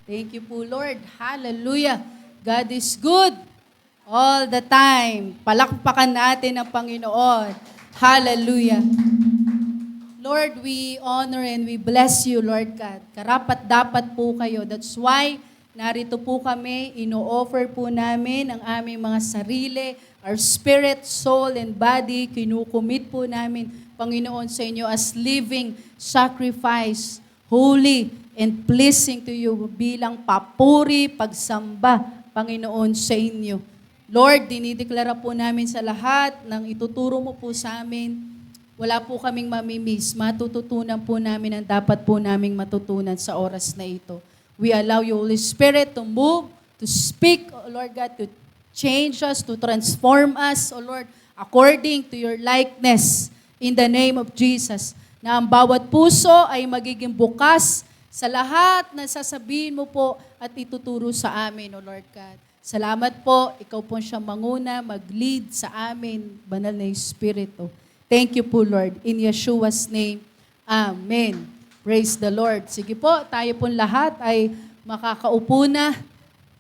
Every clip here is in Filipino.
Thank you po, Lord. Hallelujah. God is good all the time. Palakpakan natin ang Panginoon. Hallelujah. Lord, we honor and we bless you, Lord God. Karapat dapat po kayo. That's why narito po kami, ino-offer po namin ang aming mga sarili, our spirit, soul, and body. Kinukumit po namin, Panginoon, sa inyo as living sacrifice, holy and pleasing to you bilang papuri, pagsamba, Panginoon, sa inyo. Lord, dinideklara po namin sa lahat ng ituturo mo po sa amin, wala po kaming mamimiss. Matututunan po namin ang dapat po naming matutunan sa oras na ito. We allow you, Holy Spirit, to move, to speak, O Lord God, to change us, to transform us, O Lord, according to your likeness, in the name of Jesus. Na ang bawat puso ay magiging bukas sa lahat na sasabihin mo po at ituturo sa amin, O Lord God. Salamat po, ikaw po siyang manguna, mag-lead sa amin, banal na Espiritu. Thank you po, Lord. In Yeshua's name, Amen. Praise the Lord. Sige po, tayo po lahat ay makakaupo na.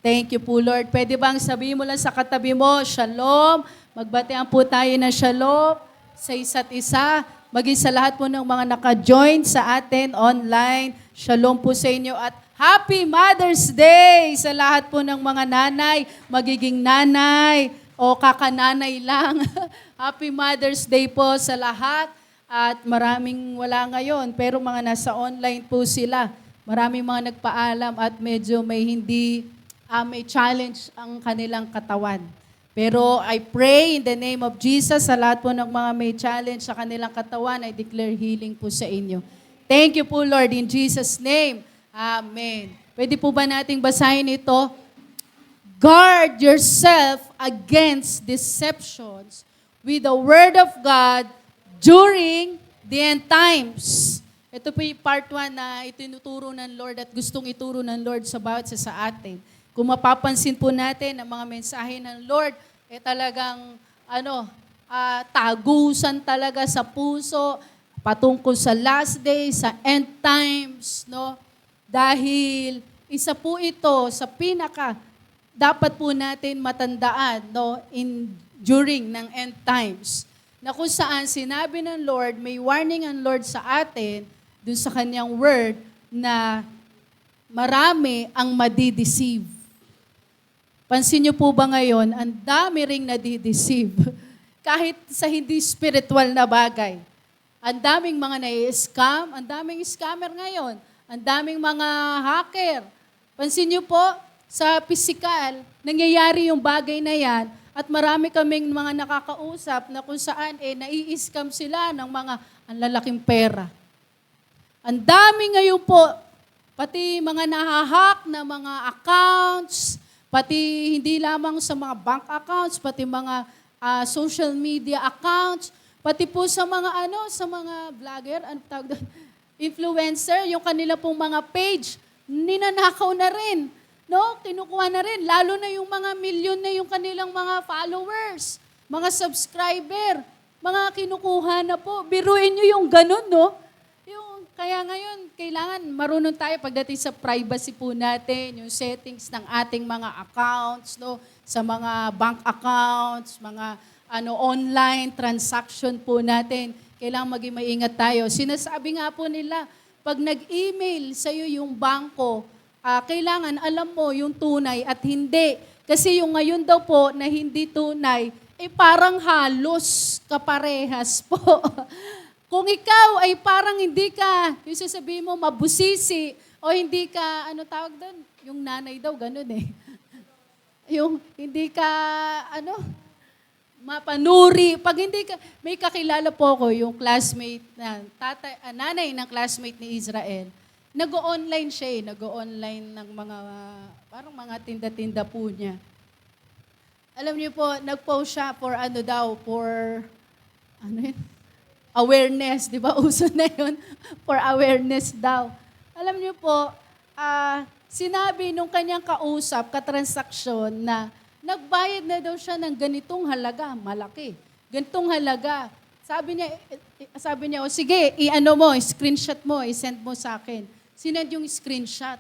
Thank you po, Lord. Pwede bang sabihin mo lang sa katabi mo, Shalom. Magbatean po tayo ng Shalom sa isa't isa. Maging sa lahat po ng mga naka-join sa atin online. Shalom po sa inyo at Happy Mother's Day sa lahat po ng mga nanay, magiging nanay o kakananay lang. Happy Mother's Day po sa lahat at maraming wala ngayon pero mga nasa online po sila. Maraming mga nagpaalam at medyo may may challenge ang kanilang katawan. Pero I pray in the name of Jesus sa lahat po ng mga may challenge sa kanilang katawan, I declare healing po sa inyo. Thank you po, Lord, in Jesus' name. Amen. Pwede po ba nating basahin ito? Guard yourself against deceptions with the Word of God during the end times. Ito po yung part 1 na itinuturo ng Lord at gustong ituro ng Lord sa bawat sa atin. Kung mapapansin po natin ang mga mensahe ng Lord, talagang tagusan talaga sa puso, patungkol sa last day, sa end times, no? Dahil isa po ito sa pinaka dapat po natin matandaan, no, during ng end times. Na kung saan sinabi ng Lord, may warning ang Lord sa atin dun sa kanyang word na marami ang madideceive. Pansin niyo po ba ngayon, ang dami ring nadideceive. Kahit sa hindi spiritual na bagay. Ang daming mga nai-scam, ang daming scammer ngayon. Ang daming mga hacker. Pansin niyo po, sa physical, nangyayari yung bagay na yan at marami kaming mga nakakausap na kung saan nai-scam sila ng mga ang lalaking pera. Ang dami ngayon po, pati mga nahahack na mga accounts, pati hindi lamang sa mga bank accounts, pati mga social media accounts, pati po sa mga sa mga vlogger, influencer, yung kanila pong mga page, ninanakaw na rin. No? Kinukuha na rin. Lalo na yung mga milyon na yung kanilang mga followers, mga subscriber, mga kinukuha na po. Biruin nyo yung ganun, no? Kaya ngayon, kailangan marunong tayo pagdating sa privacy po natin, yung settings ng ating mga accounts, no? Sa mga bank accounts, mga online transaction po natin. Kailangan maging maingat tayo. Sinasabi nga po nila, pag nag-email sa'yo yung bangko, kailangan alam mo yung tunay at hindi. Kasi yung ngayon daw po na hindi tunay, parang halos kaparehas po. Kung ikaw ay parang hindi ka, yung sasabihin mo mabusisi, o hindi ka, tawag doon? Yung nanay daw, ganun eh. Yung hindi ka, mapanuri. Pag hindi ka, may kakilala po ako, yung classmate, nanay ng classmate ni Israel. Nag-o-online siya nag-o-online ng mga, parang mga tinda-tinda po niya. Alam niyo po, nag-post siya for awareness, di ba? Uso na yun, for awareness daw. Alam niyo po, sinabi nung kanyang kausap, katransaksyon, na nagbayad na daw siya ng ganitong halaga, malaki. Ganitong halaga. Sabi niya, sige, screenshot mo, i-send mo sa akin. Sinend yung screenshot.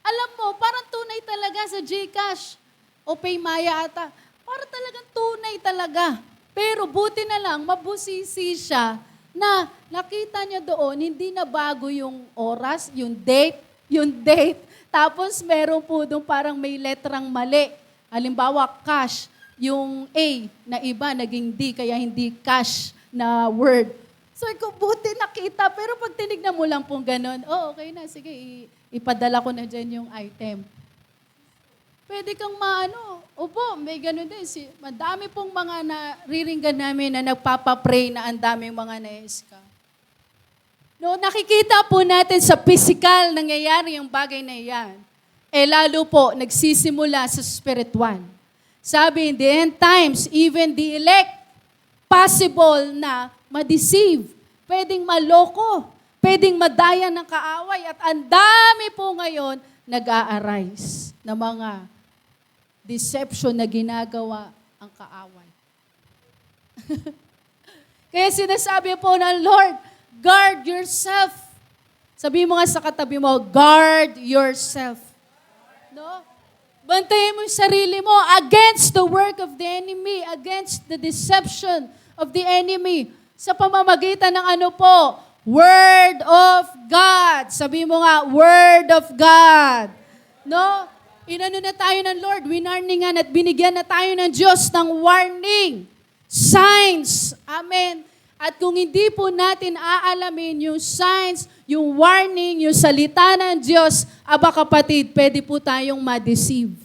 Alam mo, parang tunay talaga sa GCash o Paymaya ata. Parang talagang tunay talaga. Pero buti na lang, mabusisi siya na nakita niya doon, hindi na bago yung oras, yung date. Tapos meron po doon parang may letrang mali. Halimbawa, cash. Yung A na iba, naging D, kaya hindi cash na word. So, buti nakita. Pero pag tinignan mo lang pong ganun, okay na, sige, ipadala ko na dyan yung item. Pwede kang may ganun din. Madami pong mga nariringgan namin na nagpapapray na ang daming mga na-scam. No, nakikita po natin sa physical nangyayari yung bagay na yan. Lalo po, nagsisimula sa spiritual. Sabi, in the end times, even the elect, possible na ma-deceive. Pwedeng maloko. Pwedeng madaya ng kaaway. At ang dami po ngayon nag-a-arise na mga deception na ginagawa ang kaaway. Kaya sinasabi po ng Lord, guard yourself. Sabi mo nga sa katabi mo, guard yourself. No? Bantayan mo yung sarili mo against the work of the enemy, against the deception of the enemy. Sa pamamagitan ng Word of God. Sabi mo nga, Word of God. No? Inano na tayo ng Lord, winarningan at binigyan na tayo ng Diyos ng warning, signs. Amen. At kung hindi po natin aalamin yung signs, yung warning, yung salita ng Diyos, kapatid, pwede po tayong ma-deceive.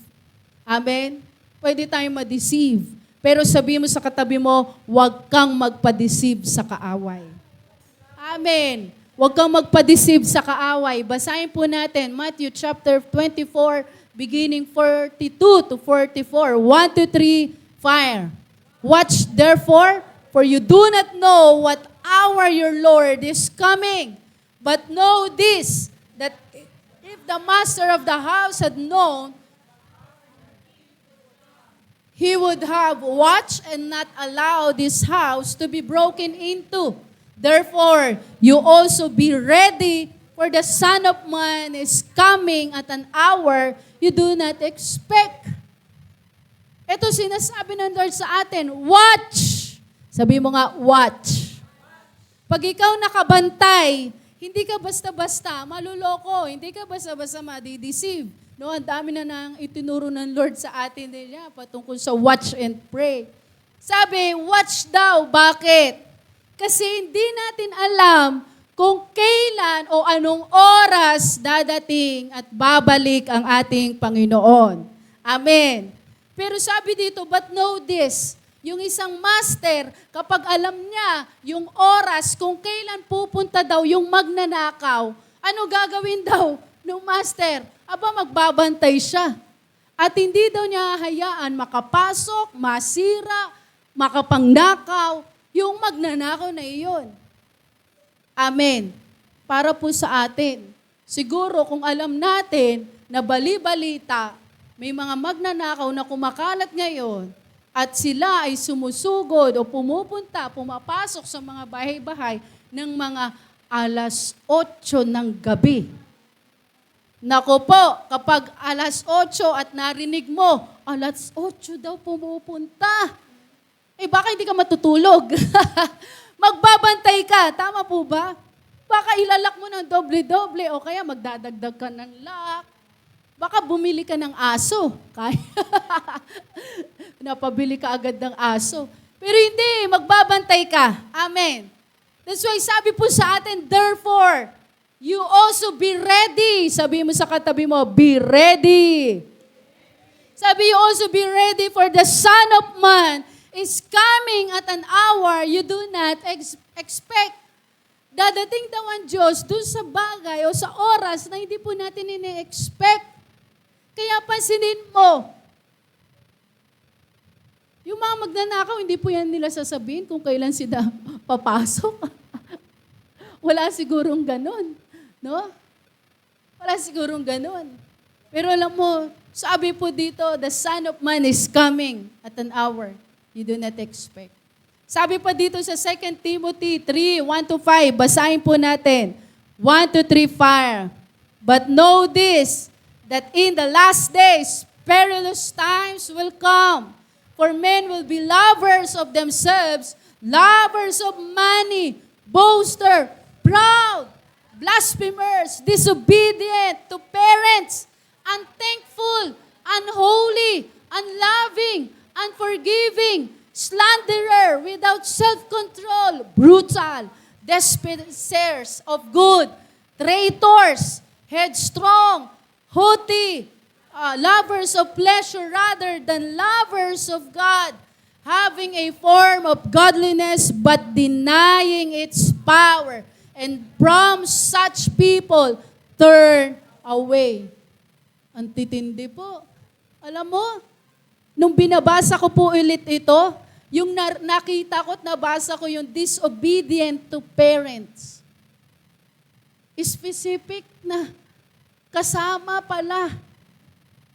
Amen? Pwede tayong ma-deceive. Pero sabi mo sa katabi mo, huwag kang magpa-deceive sa kaaway. Amen. Huwag kang magpa-deceive sa kaaway. Basahin po natin, Matthew chapter 24, beginning 42 to 44. 1 to 3, fire. Watch therefore, for you do not know what hour your Lord is coming. But know this, that if the master of the house had known, he would have watched and not allowed this house to be broken into. Therefore, you also be ready, for the Son of Man is coming at an hour you do not expect. Ito sinasabi ng Lord sa atin, watch. Sabi mo nga, watch. Pag ikaw nakabantay, hindi ka basta-basta maluloko, hindi ka basta-basta madideceive. No, ang dami na nang itinuro ng Lord sa atin nila patungkol sa watch and pray. Sabi, watch daw. Bakit? Kasi hindi natin alam kung kailan o anong oras dadating at babalik ang ating Panginoon. Amen. Pero sabi dito, but know this, yung isang master, kapag alam niya yung oras kung kailan pupunta daw yung magnanakaw, ano gagawin daw ng master? Magbabantay siya. At hindi daw niya hayaan makapasok, masira, makapangnakaw, yung magnanakaw na iyon. Amen. Para po sa atin. Siguro kung alam natin na bali-balita, may mga magnanakaw na kumakalat ngayon at sila ay sumusugod o pumapasok sa mga bahay-bahay ng mga 8:00 ng gabi. Nako po, kapag 8:00 at narinig mo, 8:00 daw pumupunta. Baka hindi ka matutulog. Magbabantay ka. Tama po ba? Baka ilalak mo ng doble-doble o kaya magdadagdag ka ng lock. Baka bumili ka ng aso. Kaya napabili ka agad ng aso. Pero hindi, magbabantay ka. Amen. That's why sabi po sa atin, therefore, you also be ready. Sabi mo sa katabi mo, be ready. Sabi you also be ready for the Son of Man is coming at an hour you do not expect. Dadating daw ang Diyos dun sa bagay o sa oras na hindi po natin ini-expect. Kaya pansinin mo, yung mga magnanakaw, hindi po yan nila sasabihin kung kailan sila papasok. Wala sigurong ganon. No? Wala sigurong ganon. Pero alam mo, sabi po dito, the Son of Man is coming at an hour you do not expect. Sabi pa dito sa 2 Timothy 3, 1-5, basahin po natin. 1-3, fire. But know this, that in the last days, perilous times will come. For men will be lovers of themselves, lovers of money, boaster, proud, blasphemers, disobedient to parents, unthankful, unholy, unloving, unforgiving, slanderer, without self-control, brutal, despisers of good, traitors, headstrong, haughty, lovers of pleasure rather than lovers of God, having a form of godliness but denying its power. And from such people, turn away. Ang titindi po. Alam mo, nung binabasa ko po ulit ito, yung nakita ko at nabasa ko yung disobedient to parents. Specific na kasama pala.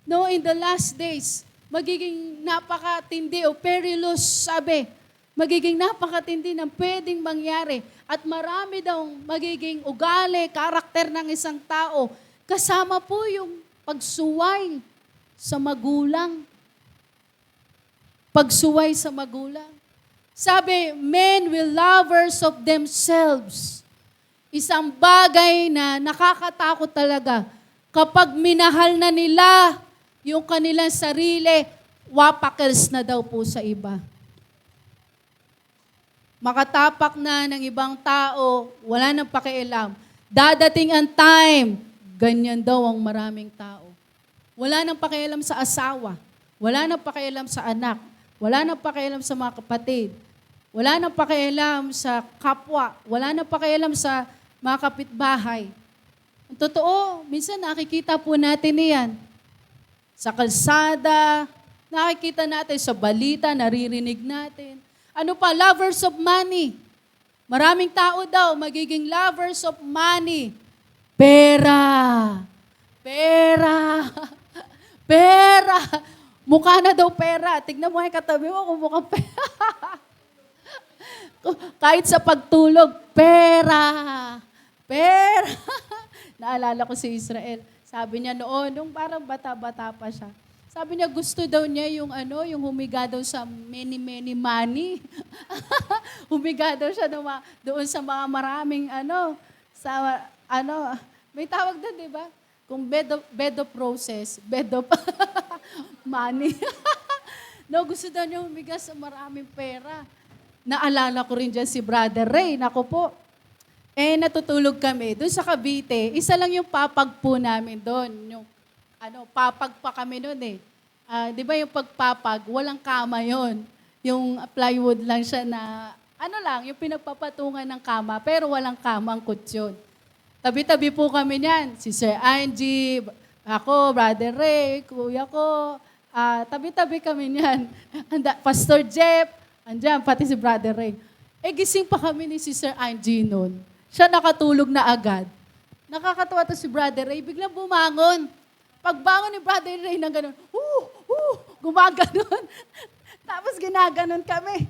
No, in the last days, magiging napakatindi o perilous, sabi, magiging napakatindi ng pwedeng mangyari. At marami daw magiging ugali, karakter ng isang tao. Kasama po yung pagsuway sa magulang. Pagsuway sa magulang. Sabi, men will lovers of themselves. Isang bagay na nakakatakot talaga. Kapag minahal na nila yung kanilang sarili, wapakils na daw po sa iba. Makatapak na ng ibang tao, wala nang pakialam. Dadating ang time, ganyan daw ang maraming tao. Wala nang pakialam sa asawa, wala nang pakialam sa anak, wala nang pakialam sa mga kapatid, wala nang pakialam sa kapwa, wala nang pakialam sa mga kapitbahay. Ang totoo, minsan nakikita po natin iyan. Sa kalsada, nakikita natin sa balita, naririnig natin. Ano pa? Lovers of money. Maraming tao daw magiging lovers of money. Pera. Pera. Pera. Mukha na daw pera. Tignan mo yung katabi mo kung mukhang pera. Kahit sa pagtulog, pera. Pera. Naalala ko si Israel. Sabi niya noon, nung parang bata-bata pa siya. Sabi niya, gusto daw niya yung yung humiga daw sa many money. Humiga daw siya doon sa mga maraming may tawag doon, di ba? Kung bed of roses, bed of money. No, gusto daw niya humiga sa maraming pera. Naalala ko rin dyan si Brother Ray. Naku po. Natutulog kami. Doon sa Cavite, isa lang yung papag po namin doon. Yung papag pa kami noon eh. Di ba yung pagpapag, walang kama yon. Yung plywood lang siya na, yung pinagpapatungan ng kama, pero walang kamang kutsyon. Tabi-tabi po kami niyan. Si Sir Angie, ako, Brother Ray, kuya ko, tabi-tabi kami niyan. Pastor Jeff, andyan, pati si Brother Ray. Gising pa kami ni si Sir Angie noon. Siya nakatulog na agad. Nakakatawa to si Brother Ray, biglang bumangon. Pagbangon ni Brother Ray ng gano'n, gumaganon. Tapos ginaganon kami.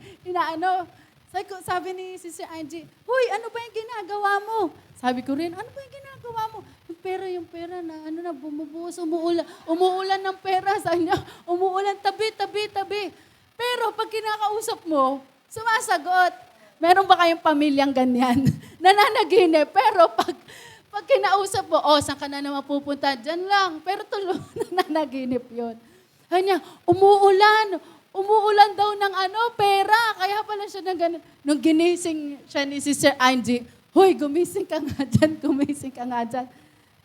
Sabi ni Sister Angie, "Hoy, ano ba yung ginagawa mo?" Sabi ko rin, "Ano ba yung ginagawa mo?" Yung pera na bumubuhos, umuulan ng pera. Sabi niya, umuulan, tabi. Pero pag kinakausap mo, sumasagot. Meron ba kayong pamilyang ganyan? Nananaginip, pero pag kinausap mo, saan ka na naman pupunta? Diyan lang. Pero nananaginip yun. Kanya, umuulan daw ng pera. Kaya pala siya ng ganun. Nung ginising siya ni Sister Angie, "Hoy, gumising ka nga dyan.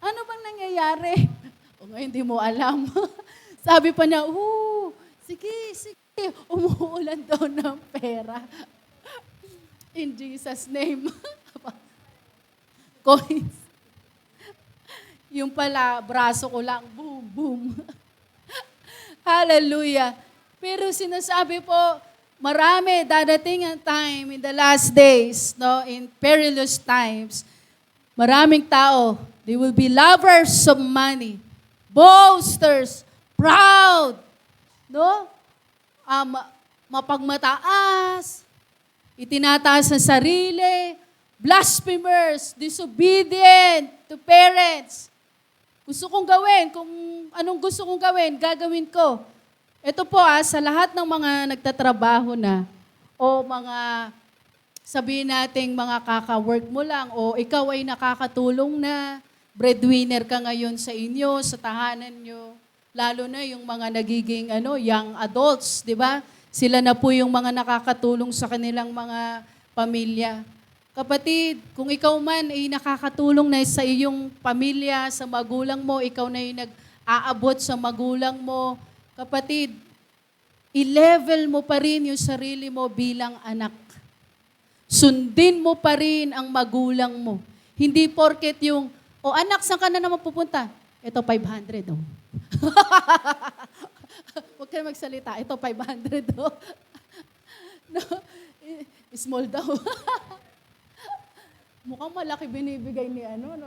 Ano bang nangyayari?" Ngayon, hindi mo alam. Sabi pa niya, sige, umuulan daw ng pera. In Jesus' name. Coins. Yung pala, braso ko lang, boom, boom. Hallelujah. Pero sinasabi po, marami, dadating ang time in the last days, no, in perilous times, maraming tao, they will be lovers of money, boasters, proud, no? Mapagmataas, itinataas sa sarili, blasphemers, disobedient to parents, Gusto kong gawin. Kung anong gusto kong gawin, gagawin ko. Ito po sa lahat ng mga nagtatrabaho na o mga sabihin nating mga kaka-work mo lang o ikaw ay nakakatulong na, breadwinner ka ngayon sa inyo, sa tahanan nyo, lalo na yung mga nagiging young adults, di ba? Sila na po yung mga nakakatulong sa kanilang mga pamilya. Kapatid, kung ikaw man ay nakakatulong na sa iyong pamilya, sa magulang mo, ikaw na yung nag-aabot sa magulang mo, kapatid, i-level mo pa rin yung sarili mo bilang anak. Sundin mo pa rin ang magulang mo. Hindi porket yung, anak, saan ka na naman pupunta? Ito, 500, oh. Huwag ka na magsalita. Ito, 500, oh. No, small daw. Mukhang malaki binibigay ni no?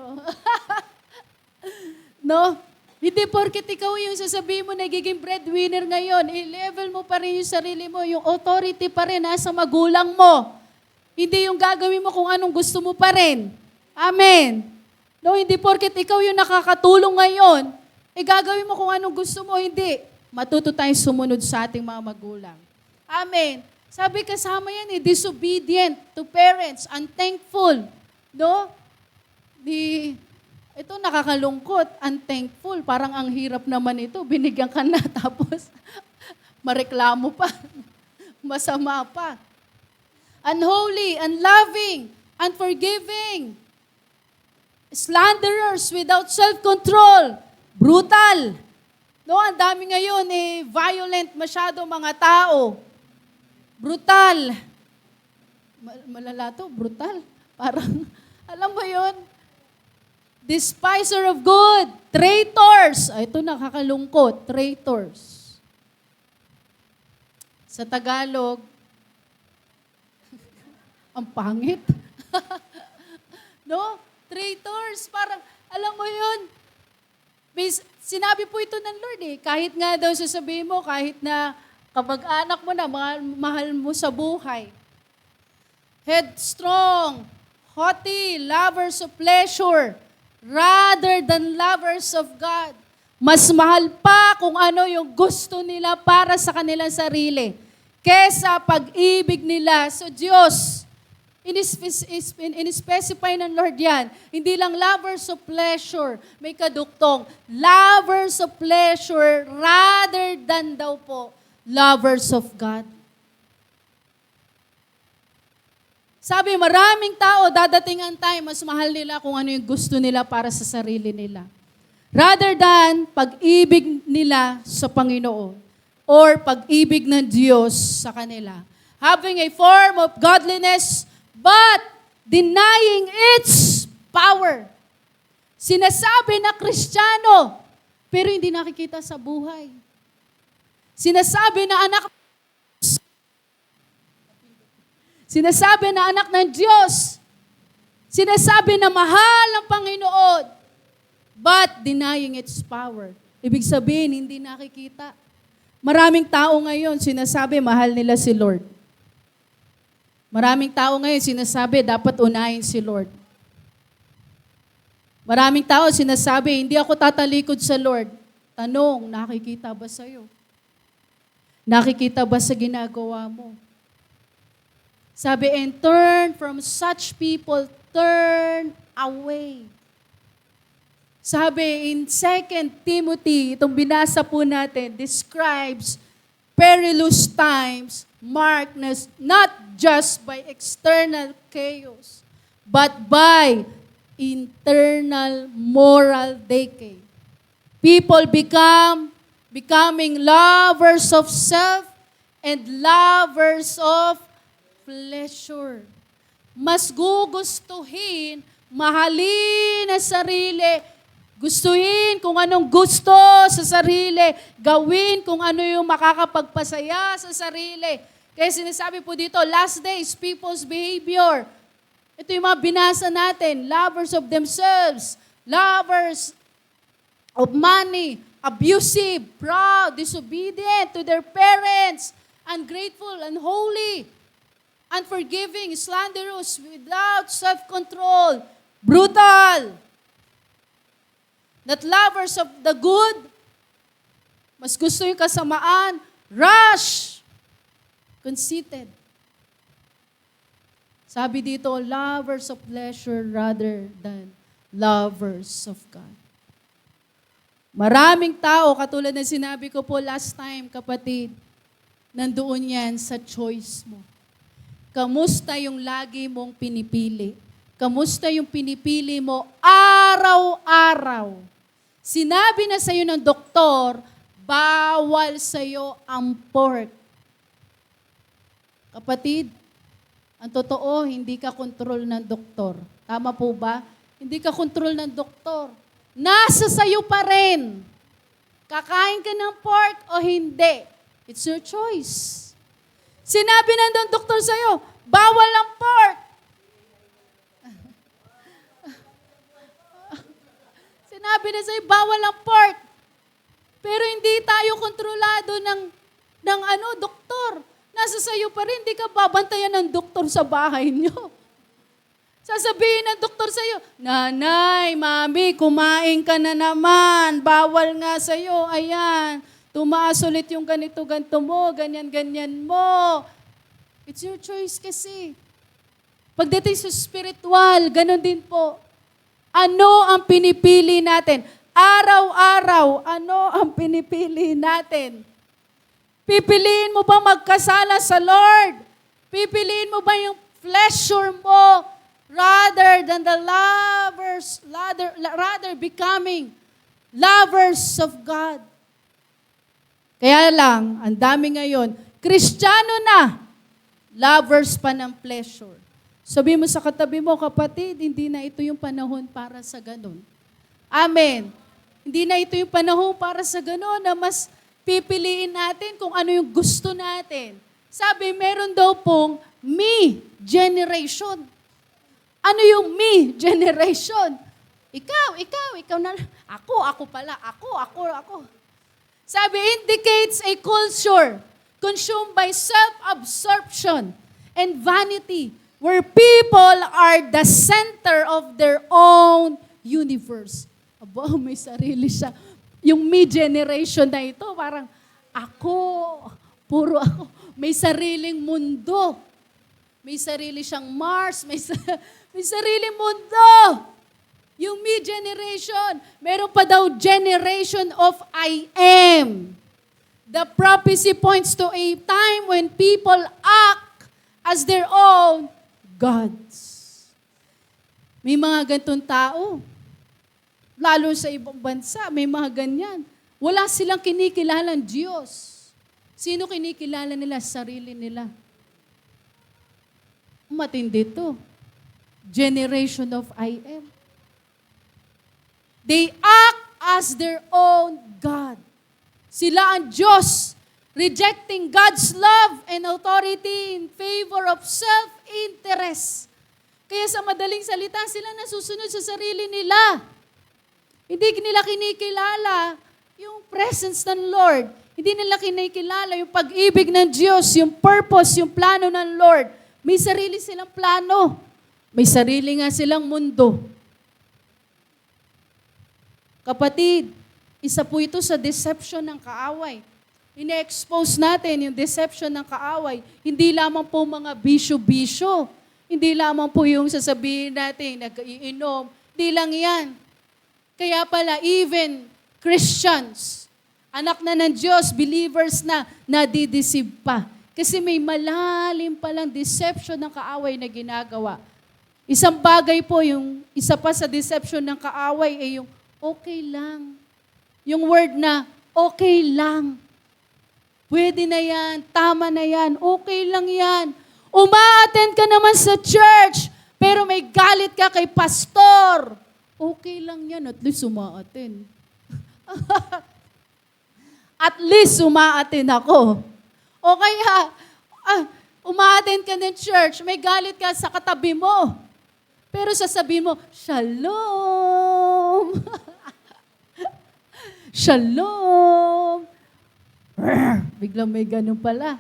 No? Hindi porket ikaw yung sasabihin mo nagiging breadwinner ngayon, i-level mo pa rin yung sarili mo, yung authority pa rin nasa magulang mo. Hindi yung gagawin mo kung anong gusto mo pa rin. Amen. No, hindi porket ikaw yung nakakatulong ngayon, gagawin mo kung anong gusto mo. Hindi. Matuto tayong sumunod sa ating mga magulang. Amen. Sabi kasama yan disobedient to parents, unthankful. No? Ito nakakalungkot, unthankful. Parang ang hirap naman ito. Binigyan ka na tapos mareklamo pa. Masama pa. Unholy, unloving, unforgiving, slanderers without self-control, brutal. No, ang dami ngayon violent masyado mga tao. Brutal. Malala to, brutal. Parang, alam mo yun? Despiser of good, traitors. Ito nakakalungkot, traitors. Sa Tagalog, ang pangit. No? Traitors. Parang, alam mo yun, sinabi po ito ng Lord kahit nga daw sasabihin mo, kahit na kapag anak mo na, mahal mo sa buhay. Headstrong, haughty, lovers of pleasure, rather than lovers of God. Mas mahal pa kung ano yung gusto nila para sa kanilang sarili kesa pag-ibig nila sa Diyos. In-specify ng Lord yan. Hindi lang lovers of pleasure, may kaduktong. Lovers of pleasure rather than daw po lovers of God. Sabi, maraming tao, dadating ang time, mas mahal nila kung ano yung gusto nila para sa sarili nila. Rather than pag-ibig nila sa Panginoon or pag-ibig ng Diyos sa kanila. Having a form of godliness, but denying its power. Sinasabi na Kristiyano, pero hindi nakikita sa buhay. Sinasabi na anak ng Diyos. Sinasabi na mahal ang Panginoon, but denying its power. Ibig sabihin, hindi nakikita. Maraming tao ngayon, sinasabi mahal nila si Lord. Maraming tao ngayon sinasabi, dapat unahin si Lord. Maraming tao sinasabi, hindi ako tatalikod sa Lord. Tanong, nakikita ba sa'yo? Nakikita ba sa ginagawa mo? Sabi, and turn from such people, turn away. Sabi in 2 Timothy, itong binasa po natin, describes perilous times marked not just by external chaos, but by internal moral decay. People becoming lovers of self and lovers of pleasure. Mas gugustuhin, mahalin ang sarili, gustuhin kung anong gusto sa sarili, gawin kung ano yung makakapagpasaya sa sarili. Kaya sinasabi po dito, last days, people's behavior. Ito yung mga binasa natin, lovers of themselves, lovers of money, abusive, proud, disobedient to their parents, ungrateful, unholy, unforgiving, slanderous, without self-control, brutal. Not lovers of the good. Mas gusto yung kasamaan. Rush. Conceited. Sabi dito, lovers of pleasure rather than lovers of God. Maraming tao, katulad ng sinabi ko po last time, kapatid, nandoon yan sa choice mo. Kamusta yung lagi mong pinipili? Kamusta yung pinipili mo araw-araw? Sinabi na sa'yo ng doktor, bawal sa'yo ang pork. Kapatid, ang totoo, hindi ka kontrol ng doktor. Tama po ba? Hindi ka kontrol ng doktor. Nasa sa'yo pa rin. Kakain ka ng pork o hindi. It's your choice. Sinabi ng doktor sa'yo, bawal ang pork. Sinabi na sa'yo, bawal ang pork. Pero hindi tayo kontrolado ng doktor. Nasa sa'yo pa rin, hindi ka babantayan ng doktor sa bahay niyo. Sasabihin ng doktor sa'yo, nanay, mami, kumain ka na naman. Bawal nga sa'yo, ayan. Tumaas ulit yung ganito-ganto mo, ganyan-ganyan mo. It's your choice kasi. Pagdating sa spiritual, ganun din po. Ano ang pinipili natin? Araw-araw, ano ang pinipili natin? Pipiliin mo ba magkasala sa Lord? Pipiliin mo ba yung pleasure mo rather than the rather becoming lovers of God? Kaya lang, ang dami ngayon, Kristiyano na, lovers pa ng pleasure. Sabi mo sa katabi mo, kapatid, hindi na ito yung panahon para sa ganun. Amen. Hindi na ito yung panahon para sa ganun na mas pipiliin natin kung ano yung gusto natin. Sabi, meron daw pong me generation. Ano yung me generation? Ikaw na. Ako pala. Ako. Sabi, indicates a culture consumed by self-absorption and vanity, where people are the center of their own universe. Aba, may sarili siya. Yung me generation na ito, parang puro ako. May sariling mundo. May sarili siyang Mars, may sariling mundo. Yung me generation, meron pa daw generation of I am. The prophecy points to a time when people act as their own gods. May mga gantong tao. Lalo sa ibang bansa, may mga ganyan. Wala silang kinikilalang Diyos. Sino kinikilala nila? Sarili nila. Matindi to. Generation of I am. They act as their own God. Sila ang Diyos, rejecting God's love and authority in favor of self-interest. Kaya sa madaling salita, sila nasusunod sa sarili nila. Hindi nila kinikilala yung presence ng Lord. Hindi nila kinikilala yung pag-ibig ng Diyos, yung purpose, yung plano ng Lord. May sarili silang plano. May sarili nga silang mundo. Kapatid, isa po ito sa deception ng kaaway. Ine-expose natin yung deception ng kaaway. Hindi lamang po mga bisyo-bisyo. Hindi lamang po yung sasabihin natin, nag-iinom. Hindi lang yan. Kaya pala, even Christians, anak na ng Diyos, believers na, nadideceive pa. Kasi may malalim palang deception ng kaaway na ginagawa. Isang bagay po, yung isa pa sa deception ng kaaway ay yung okay lang. Yung word na okay lang. Pwede na yan, tama na yan, okay lang yan. Uma-attend ka naman sa church, pero may galit ka kay pastor. Okay lang yan, at least uma-attend. At least uma-attend ako. O kaya, uma-attend ka ng church, may galit ka sa katabi mo. Pero sasabihin mo, Shalom! Shalom! Biglang may ganun pala.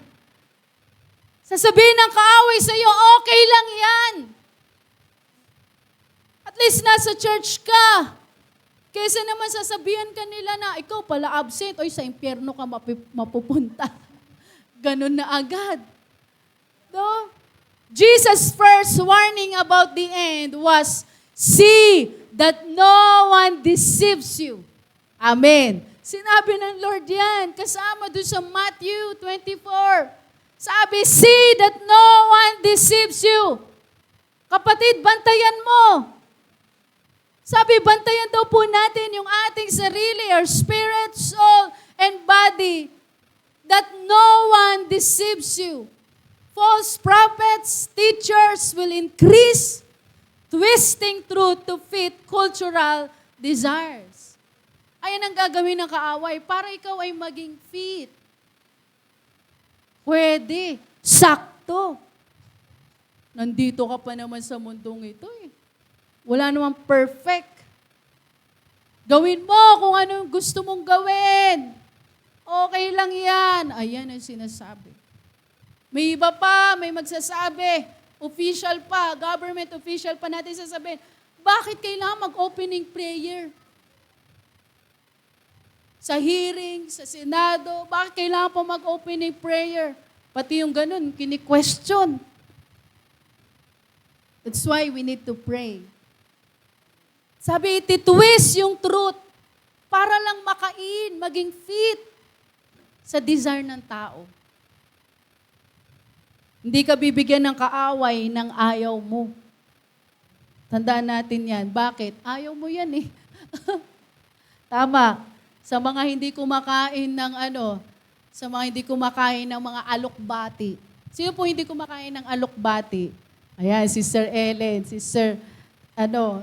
Sasabihin ng kaaway sa iyo, okay lang yan. At least nasa church ka. Kesa naman sasabihan ka nila na ikaw pala absent, oy sa impyerno ka mapupunta. Ganun na agad. No? Jesus' first warning about the end was, see that no one deceives you. Amen. Sinabi ng Lord yan, kasama doon sa Matthew 24. Sabi, see that no one deceives you. Kapatid, bantayan mo. Sabi, bantayan daw po natin yung ating sarili, our spirit, soul, and body, that no one deceives you. False prophets, teachers will increase, twisting truth to fit cultural desires. Ayan ang gagawin ng kaaway para ikaw ay maging fit. Pwede, sakto. Nandito ka pa naman sa mundong ito eh. Wala namang perfect. Gawin mo kung anong gusto mong gawin. Okay lang yan. Ayan ang sinasabi. May iba pa, may magsasabi, official pa, government official pa natin sasabihin, bakit kailangan mag-opening prayer? Sa hearing, sa Senado, bakit kailangan pa mag-opening prayer? Pati yung ganun, kini-question. That's why we need to pray. Sabi, ititwist yung truth para lang makain, maging fit sa desire ng tao. Hindi ka bibigyan ng kaaway ng ayaw mo. Tandaan natin yan. Bakit? Ayaw mo yan eh. Tama. Sa mga hindi kumakain ng sa mga hindi kumakain ng mga alokbati. Sino po hindi kumakain ng alokbati? Ayan, si Sir Ellen, si Sir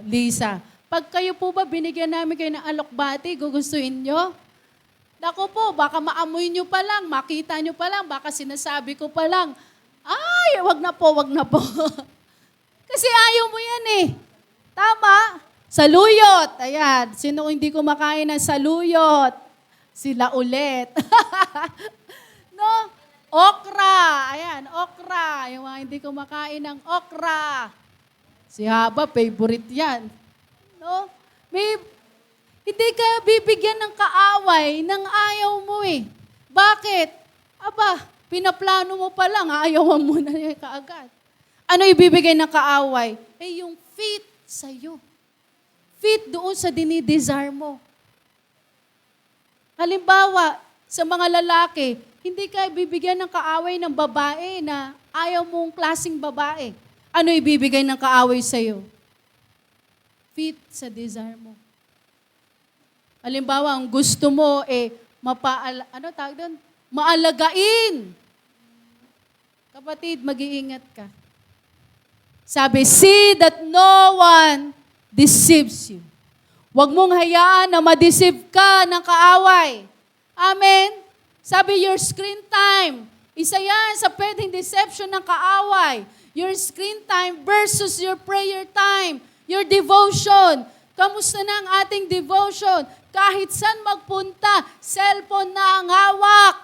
Lisa. Pag kayo po ba binigyan namin kayo ng alokbati, gugustuhin nyo? Naku po, baka maamoy nyo pa lang, makita nyo pa lang, baka sinasabi ko pa lang, ay, wag na po. Kasi ayaw mo yan eh. Tama? Saluyot. Ayan, sino hindi kumakain ng saluyot? Sila ulit. No? Okra. Ayan, okra. Yung mga hindi kumakain ng okra. Si Haba, favorite yan. No? Hindi ka bibigyan ng kaaway ng ayaw mo eh. Bakit? Aba, pinaplano mo pa lang, ayawan mo na yan kaagad. Ano ibibigay ng kaaway? Eh, yung fit sa'yo. Fit doon sa dinidesire mo. Halimbawa, sa mga lalaki, hindi ka bibigyan ng kaaway ng babae na ayaw mong klaseng babae. Ano ibibigay ng kaaway sa'yo? Fit sa desire mo. Halimbawa, ang gusto mo maalagain. Kapatid, mag-iingat ka. Sabi, see that no one deceives you. Huwag mong hayaan na ma-deceive ka ng kaaway. Amen? Sabi, your screen time. Isa yan sa pwedeng deception ng kaaway. Your screen time versus your prayer time. Your devotion. Kamusta na ang ating devotion? Kahit saan magpunta, cellphone na ang hawak.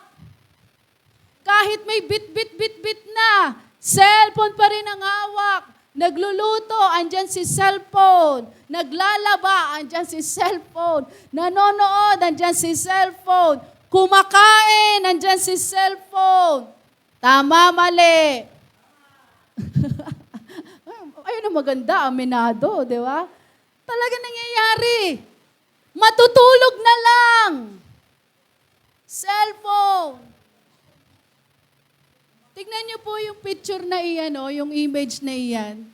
Kahit may bit na, cellphone pa rin ang hawak. Nagluluto, andyan si cellphone. Naglalaba, andyan si cellphone. Nanonood, andyan si cellphone. Kumakain, andyan si cellphone. Tama, mali. Ayun ang maganda, aminado, di ba? Talaga nangyayari. Matutulog na lang. Cellphone. Tignan niyo po yung picture na iyan, yung image na iyan.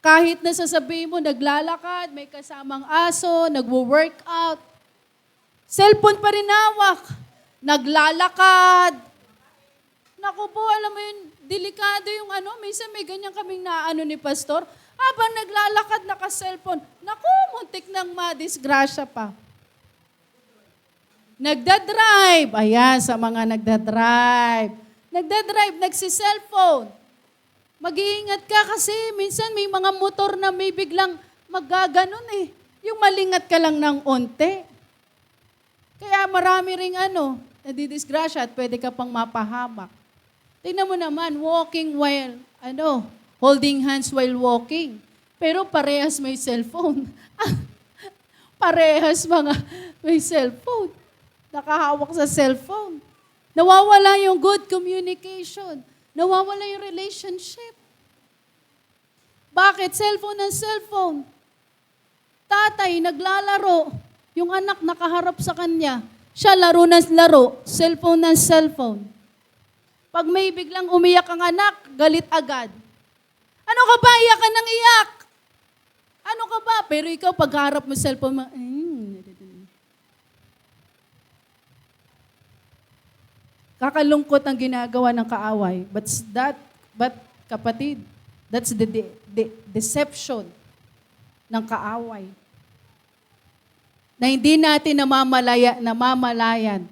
Kahit na sasabihin mo, naglalakad, may kasamang aso, nagwo-workout, cellphone pa rin hawak. Naglalakad. Naku po, alam mo yun, delikado yung minsan may ganyan kaming ni pastor, habang naglalakad naka-cellphone, naku, muntik nang madisgrasya pa. Nagdadrive. Ayan, sa mga nagdadrive. Nagsi-cellphone. Mag-iingat ka kasi minsan may mga motor na may biglang magaganon eh. Yung malingat ka lang ng onte. Kaya marami ring nadidisgrasya at pwede ka pang mapahamak. Tingnan mo naman, walking while, holding hands while walking. Pero parehas may cellphone. Parehas mga may cellphone. Nakahawak sa cellphone. Nawawala yung good communication. Nawawala yung relationship. Bakit? Cellphone ng cellphone. Tatay, naglalaro. Yung anak nakaharap sa kanya. Siya laro ng laro. Cellphone ng cellphone. Pag may biglang umiyak ang anak, galit agad. Ano ka ba? Iyak ka ng iyak. Ano ka ba? Pero ikaw, pagharap mo cellphone mo, kakalungkot ang ginagawa ng kaaway. But kapatid, that's the deception ng kaaway. Na hindi natin namamalayan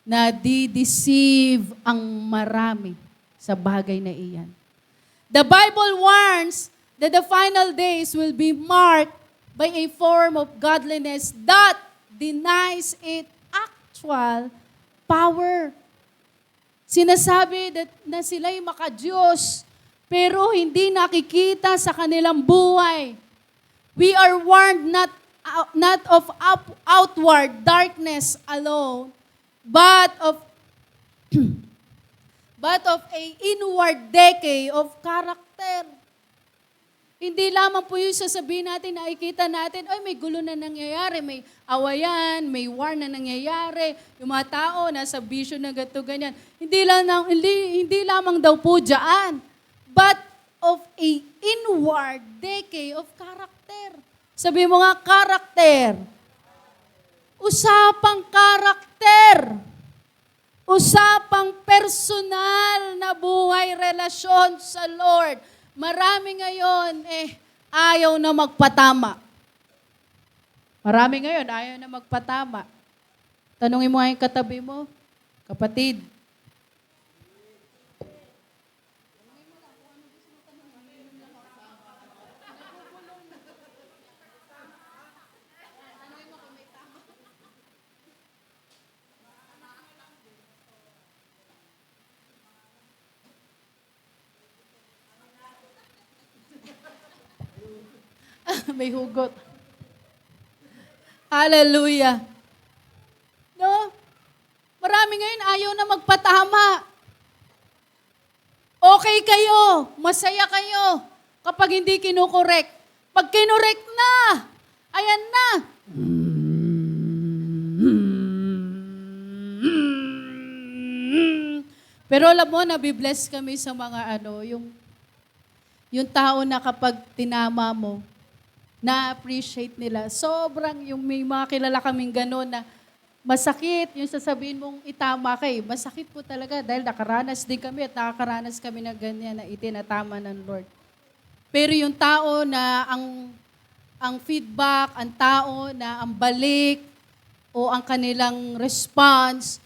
na di-deceive ang marami sa bagay na iyan. The Bible warns that the final days will be marked by a form of godliness that denies its actual power. Sinasabi na sila'y makadiyos, pero hindi nakikita sa kanilang buhay. We are warned not of outward darkness alone, but of a inward decay of character. Hindi lamang po yung sasabihin natin, nakikita natin, ay may gulo na nangyayari, may awayan, may war na nangyayari, yung mga tao nasa bisyo na gato ganyan. Hindi lamang daw po dyan, but of a inward decay of character. Sabi mo nga, karakter. Usapang karakter. Usapang personal na buhay, relasyon sa Lord. Marami ngayon, ayaw na magpatama. Marami ngayon, ayaw na magpatama. Tanungin mo nga yung katabi mo, kapatid. May hugot. Hallelujah. No? Marami ngayon ayaw na magpatama. Okay kayo, masaya kayo kapag hindi kinukorek. Pag kinorek na, ayan na. Pero alam mo, nabibless kami sa mga yung tao na kapag tinama mo, na-appreciate nila. Sobrang yung may mga kilala kaming gano'n na masakit yung sasabihin mong itama kay. Masakit po talaga dahil nakaranas din kami at nakakaranas kami na ganyan na itinatama ng Lord. Pero yung tao na ang feedback, ang tao na ang balik o ang kanilang response,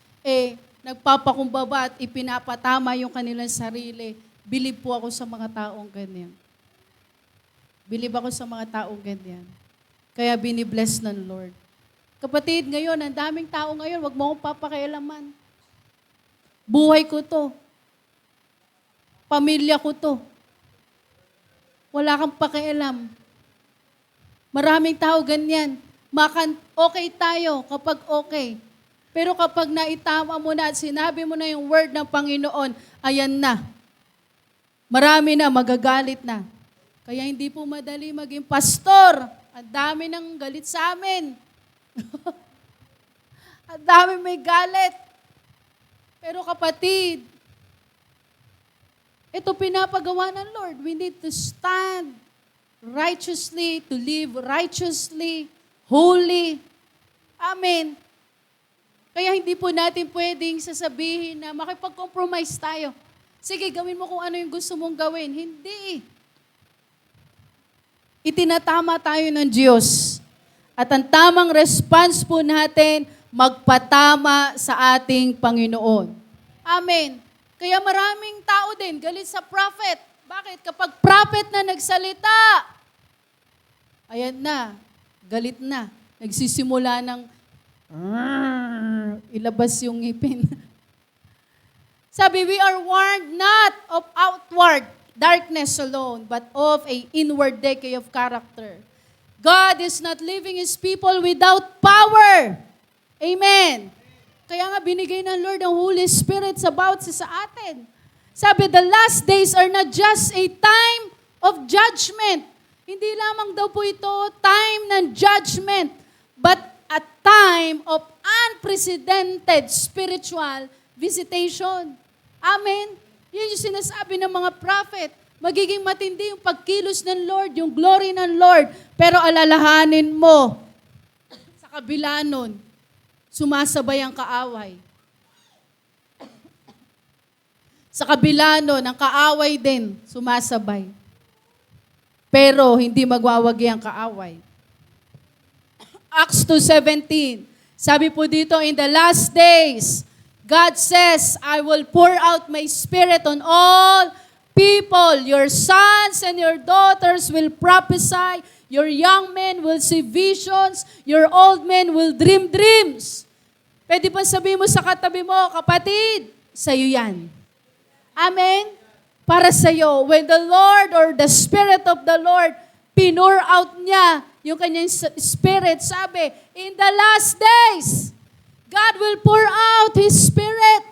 nagpapakumbaba at ipinapatama yung kanilang sarili. Bilib po ako sa mga taong ganyan. Bilib ako sa mga taong ganyan. Kaya binibless ng Lord. Kapatid, ngayon, ang daming tao ngayon, wag mo akong papakialaman. Buhay ko to. Pamilya ko to. Wala kang pakialam. Maraming tao ganyan. Okay tayo kapag okay. Pero kapag naitama mo na at sinabi mo na yung word ng Panginoon, ayan na. Marami na, magagalit na. Kaya hindi po madali maging pastor. Ang dami ng galit sa amin. Ang dami may galit. Pero kapatid, ito pinapagawa ng Lord. We need to stand righteously, to live righteously, holy. Amen. Kaya hindi po natin pwedeng sasabihin na makipag-compromise tayo. Sige, gawin mo kung ano yung gusto mong gawin. Hindi. Itinatama tayo ng Diyos. At ang tamang response po natin, magpatama sa ating Panginoon. Amen. Kaya maraming tao din galit sa prophet. Bakit? Kapag prophet na nagsalita, ayan na, galit na. Nagsisimula ng ilabas yung ngipin. Sabi, we are warned not of outward darkness alone, but of a inward decay of character. God is not leaving His people without power. Amen. Kaya nga binigay ng Lord ang Holy Spirit sa bawat sa atin. Sabi, the last days are not just a time of judgment. Hindi lamang daw po ito time ng judgment, but a time of unprecedented spiritual visitation. Amen. Yan yung sinasabi ng mga prophet. Magiging matindi yung pagkilos ng Lord, yung glory ng Lord. Pero alalahanin mo, sa kabila nun, sumasabay ang kaaway. Sa kabila nun, ang kaaway din, sumasabay. Pero hindi magwawagi ang kaaway. Acts 2:17. Sabi po dito, in the last days, God says, I will pour out my Spirit on all people. Your sons and your daughters will prophesy. Your young men will see visions. Your old men will dream dreams. Pwede pa sabihin mo sa katabi mo, kapatid, sa'yo yan. Amen? Para sa'yo. When the Lord or the Spirit of the Lord pinur out niya yung kanyang Spirit, sabi, in the last days, God will pour out His Spirit.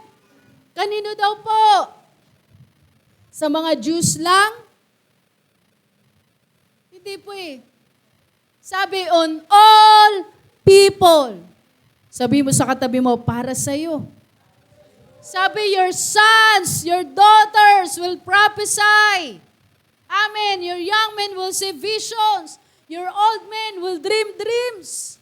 Kanino daw po? Sa mga Jews lang? Hindi po eh. Sabi, on all people. Sabi mo sa katabi mo, para sa'yo. Sabi, your sons, your daughters will prophesy. Amen. Your young men will see visions. Your old men will dream dreams.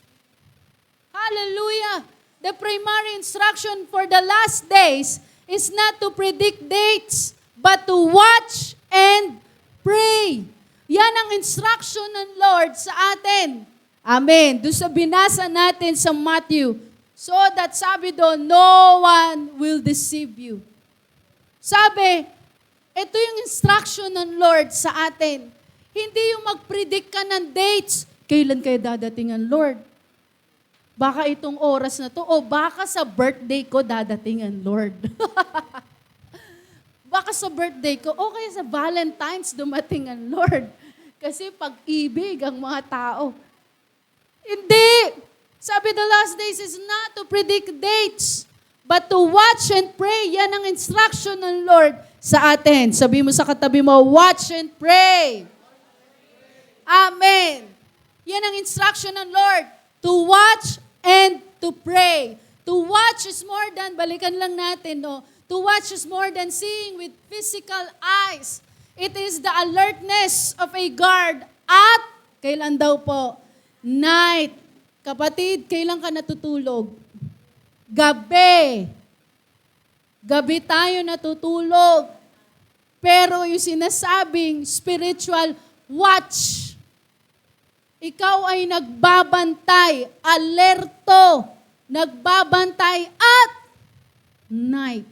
Hallelujah. The primary instruction for the last days is not to predict dates, but to watch and pray. Yan ang instruction ng Lord sa atin. Amen. Doon sa binasa natin sa Matthew. So that sabi doon, no one will deceive you. Sabi, ito yung instruction ng Lord sa atin. Hindi yung mag-predict ka ng dates. Kailan kayo dadating ang Lord? Baka itong oras na to, o baka sa birthday ko dadating ang Lord. Baka sa birthday ko, o kaya sa Valentine's dumating ang Lord. Kasi pag-ibig ang mga tao. Hindi! Sabi, the last days is not to predict dates, but to watch and pray. Yan ang instruction ng Lord sa atin. Sabi mo sa katabi mo, watch and pray. Amen. Yan ang instruction ng Lord. To watch and to pray. To watch is more than, balikan lang natin, no? To watch is more than seeing with physical eyes. It is the alertness of a guard at, kailan daw po? Night. Kapatid, kailan ka natutulog? Gabi. Gabi tayo natutulog. Pero yung sinasabing spiritual watch, ikaw ay nagbabantay, alerto, nagbabantay at night.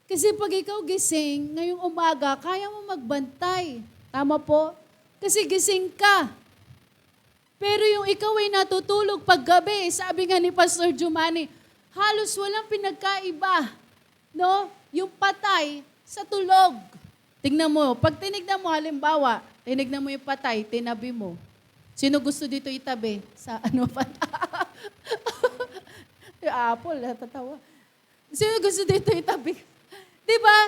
Kasi pag ikaw gising, ngayong umaga, kaya mo magbantay. Tama po? Kasi gising ka. Pero yung ikaw ay natutulog paggabi, sabi nga ni Pastor Jumani, halos walang pinagkaiba. No? Yung patay sa tulog. Tingnan mo, pag tinignan mo, halimbawa, tinignan mo yung patay, tinabi mo. Sino gusto dito itabi? Sa ano pa? Yung apple, natatawa. Sino gusto dito itabi? Diba?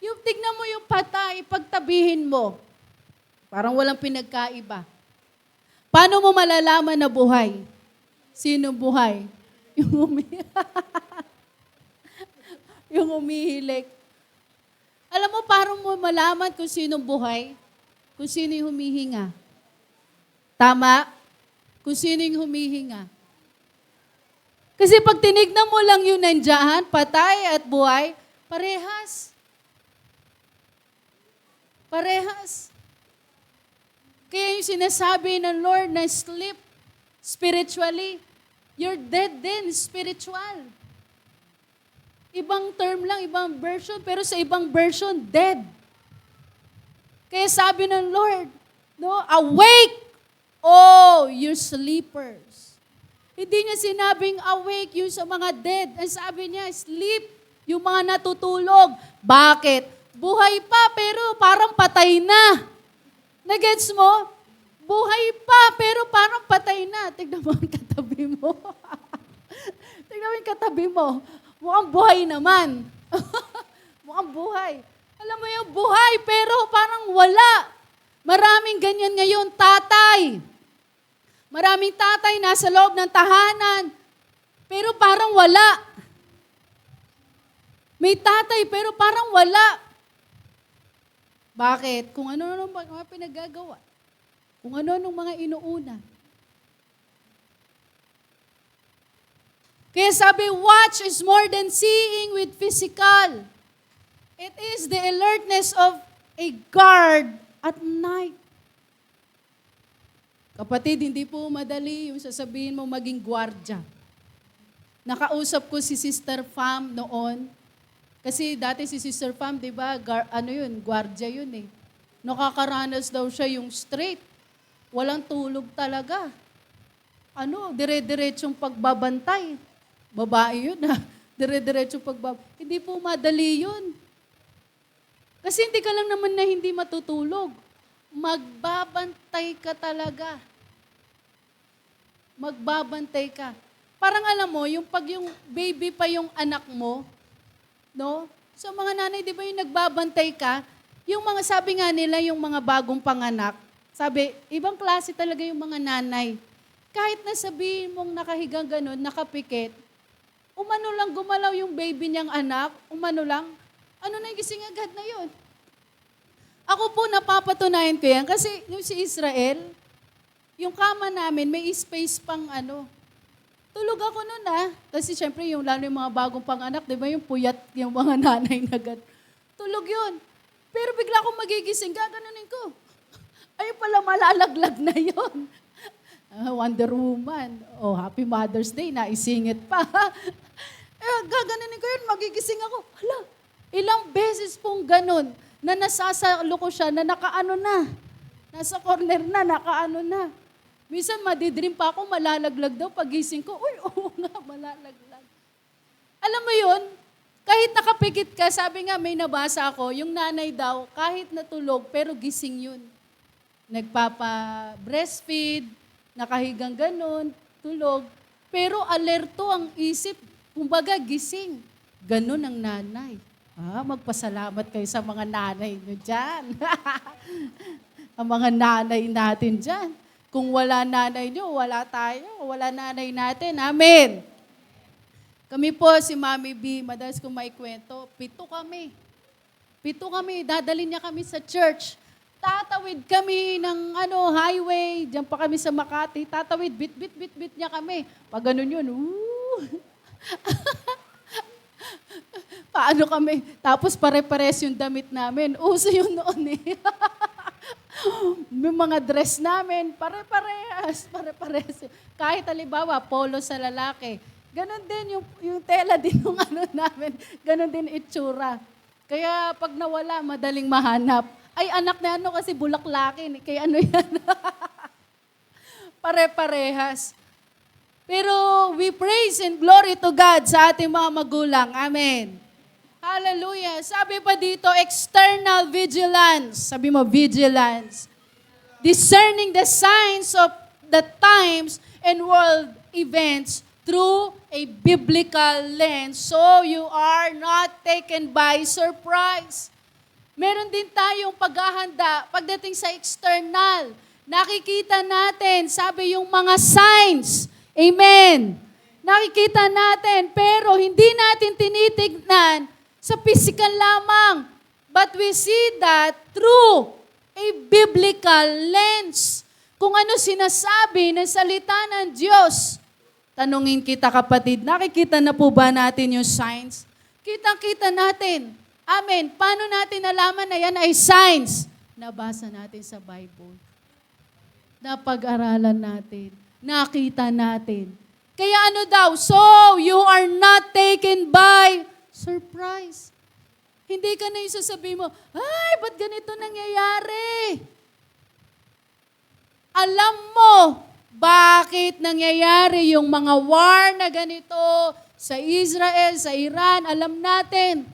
Yung tignan mo yung patay, pagtabihin mo. Parang walang pinagkaiba. Paano mo malalaman na buhay? Sino buhay? Yung umihilik. Alam mo, paano mo malaman kung sino buhay? Kung sino yung humihinga. Tama? Kung sino yung humihinga. Kasi pag tinignan mo lang yung nandiyan, patay at buhay, parehas. Parehas. Kaya yung sinasabi ng Lord na sleep spiritually, you're dead din spiritual. Ibang term lang, ibang version, pero sa ibang version, dead. Kaya sabi ng Lord, no, awake, oh, you sleepers. Hindi niya sinabing awake yung sa mga dead. Ang sabi niya, sleep, yung mga natutulog. Bakit? Buhay pa, pero parang patay na. Nagets mo? Buhay pa, pero parang patay na. Tignan mo ang katabi mo. Tignan mo yung katabi mo. Mukhang buhay naman. Mukhang buhay. Alam mo yung buhay, pero parang wala. Maraming ganyan ngayon, tatay. Maraming tatay nasa loob ng tahanan, pero parang wala. May tatay, pero parang wala. Bakit? Kung ano-ano mga pinagagawa. Kung ano-ano mga inuuna. Kaya sabi, watch is more than seeing with physical. It is the alertness of a guard at night. Kapatid, hindi po madali yung sasabihin mo maging gwardya. Nakausap ko si Sister Fam noon. Kasi dati si Sister Fam, di ba, gwardya yun eh. Nakakaranas daw siya yung straight. Walang tulog talaga. Dire-diretsong pagbabantay. Babae yun ha. Dire-diretsong pagbabantay. Hindi po madali yun. Kasi hindi ka lang naman na hindi matutulog. Magbabantay ka talaga. Magbabantay ka. Parang alam mo, yung pag yung baby pa yung anak mo, no? So mga nanay, di ba yung nagbabantay ka? Yung mga, sabi nga nila, yung mga bagong panganak, sabi, ibang klase talaga yung mga nanay. Kahit na sabihin mong nakahigang ganun, nakapikit, umano lang gumalaw yung baby niyang anak, umano lang, gising agad na yun. Ako po, napapatunayan ko yan, kasi yung si Israel, yung kama namin, may space pang Tulog ako noon kasi syempre yung lalo yung mga bagong panganak, di ba yung puyat yung mga nanay na tulog yun. Pero bigla akong magigising, gaganunin ko. Ay pala, malalaglag na yun. Wonder Woman. Oh, Happy Mother's Day, naisingit pa. Gaganunin ko yun, magigising ako. Hala, ilang beses pong ganun, na nasasalo ko siya, na nakaano na. Nasa corner na, nakaano na. Minsan madidream pa ako, malalaglag daw. Pagising ko, uy, oo nga, malalaglag. Alam mo yun, kahit nakapikit ka, sabi nga may nabasa ako, yung nanay daw, kahit natulog, pero gising yun. Nagpapa-breastfeed, nakahigang ganun, tulog, pero alerto ang isip, kumbaga gising. Ganun ang nanay. Magpasalamat kayo sa mga nanay nyo dyan. Ang mga nanay natin dyan. Kung wala nanay nyo, wala tayo. Wala nanay natin. Amen. Kami po, si Mami B, madalas kong maikwento, 7 kami. 7 kami, dadalhin niya kami sa church. Tatawid kami ng highway, diyan pa kami sa Makati. Tatawid, bit niya kami. Pag ganun yun, paano kami? Tapos pare-pares yung damit namin. Uso yun noon eh. Yung mga dress namin, pare-parehas. Kahit halimbawa, polo sa lalaki. Ganon din yung tela din ng namin. Ganon din itsura. Kaya pag nawala, madaling mahanap. Ay, anak na kasi bulaklakin. Kaya yan? Pare-parehas. Pero we praise and glory to God sa ating mga magulang. Amen. Hallelujah. Sabi pa dito, external vigilance. Sabi mo, vigilance. Discerning the signs of the times and world events through a biblical lens so you are not taken by surprise. Meron din tayong paghahanda pagdating sa external. Nakikita natin, sabi yung mga signs. Amen. Nakikita natin, pero hindi natin tinitignan sa physical lamang. But we see that through a biblical lens. Kung ano sinasabi ng salita ng Diyos. Tanungin kita kapatid, nakikita na po ba natin yung signs? Kitang-kita natin. Amen. Paano natin nalaman na yan ay signs? Nabasa natin sa Bible. Napag-aralan natin. Nakita natin. Kaya so you are not taken by surprise. Hindi ka na yung sasabihin mo, ay, ba't ganito nangyayari? Alam mo, bakit nangyayari yung mga war na ganito sa Israel, sa Iran, alam natin.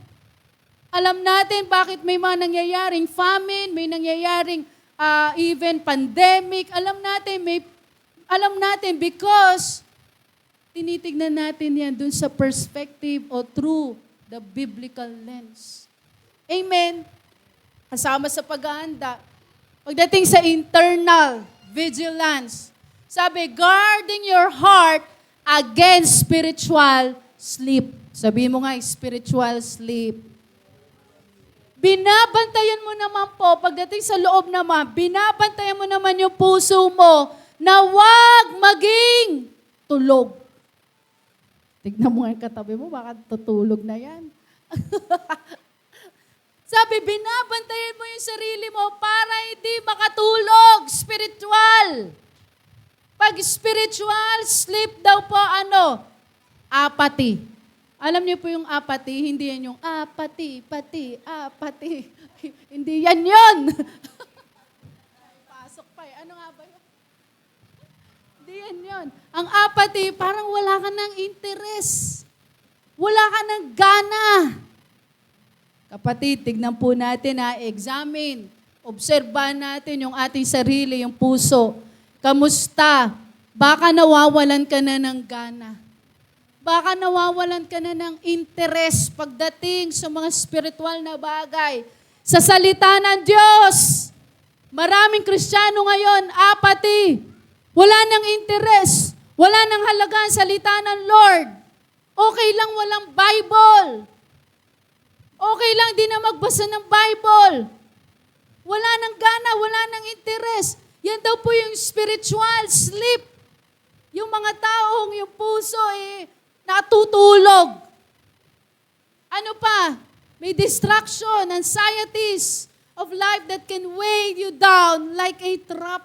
Alam natin bakit may mga nangyayaring famine, may nangyayaring even pandemic. Alam natin because tinitignan natin yan dun sa perspective o through the biblical lens. Amen. Kasama sa paghahanda. Pagdating sa internal vigilance, sabi, guarding your heart against spiritual sleep. Sabi mo nga, spiritual sleep. Binabantayan mo naman po, pagdating sa loob naman, binabantayan mo naman yung puso mo na huwag maging tulog. Tignan mo nga yung katabi mo, baka tutulog na yan. Sabi, binabantayan mo yung sarili mo para hindi makatulog. Spiritual. Pag spiritual sleep daw po, apathy. Alam niyo po yung apathy, hindi yan yung apathy. Hindi yan yun. Pasok pa eh. Ano nga ba yun? Hindi yan yun. Ang apathy, parang wala ka ng interest. Wala ka ng gana. Kapatid, tignan po natin examine. Obserbahan natin yung ating sarili, yung puso. Kamusta? Baka nawawalan ka na ng gana. Baka nawawalan ka na ng interest pagdating sa mga spiritual na bagay. Sa salita ng Diyos, maraming Kristiyano ngayon, apathy. Wala nang interest. Wala nang halaga ang salita ng Lord. Okay lang walang Bible. Okay lang di na magbasa ng Bible. Wala nang gana, wala nang interest. Yan daw po yung spiritual sleep. Yung mga taong yung puso natutulog. Ano pa? May distraction, anxieties of life that can weigh you down like a trap.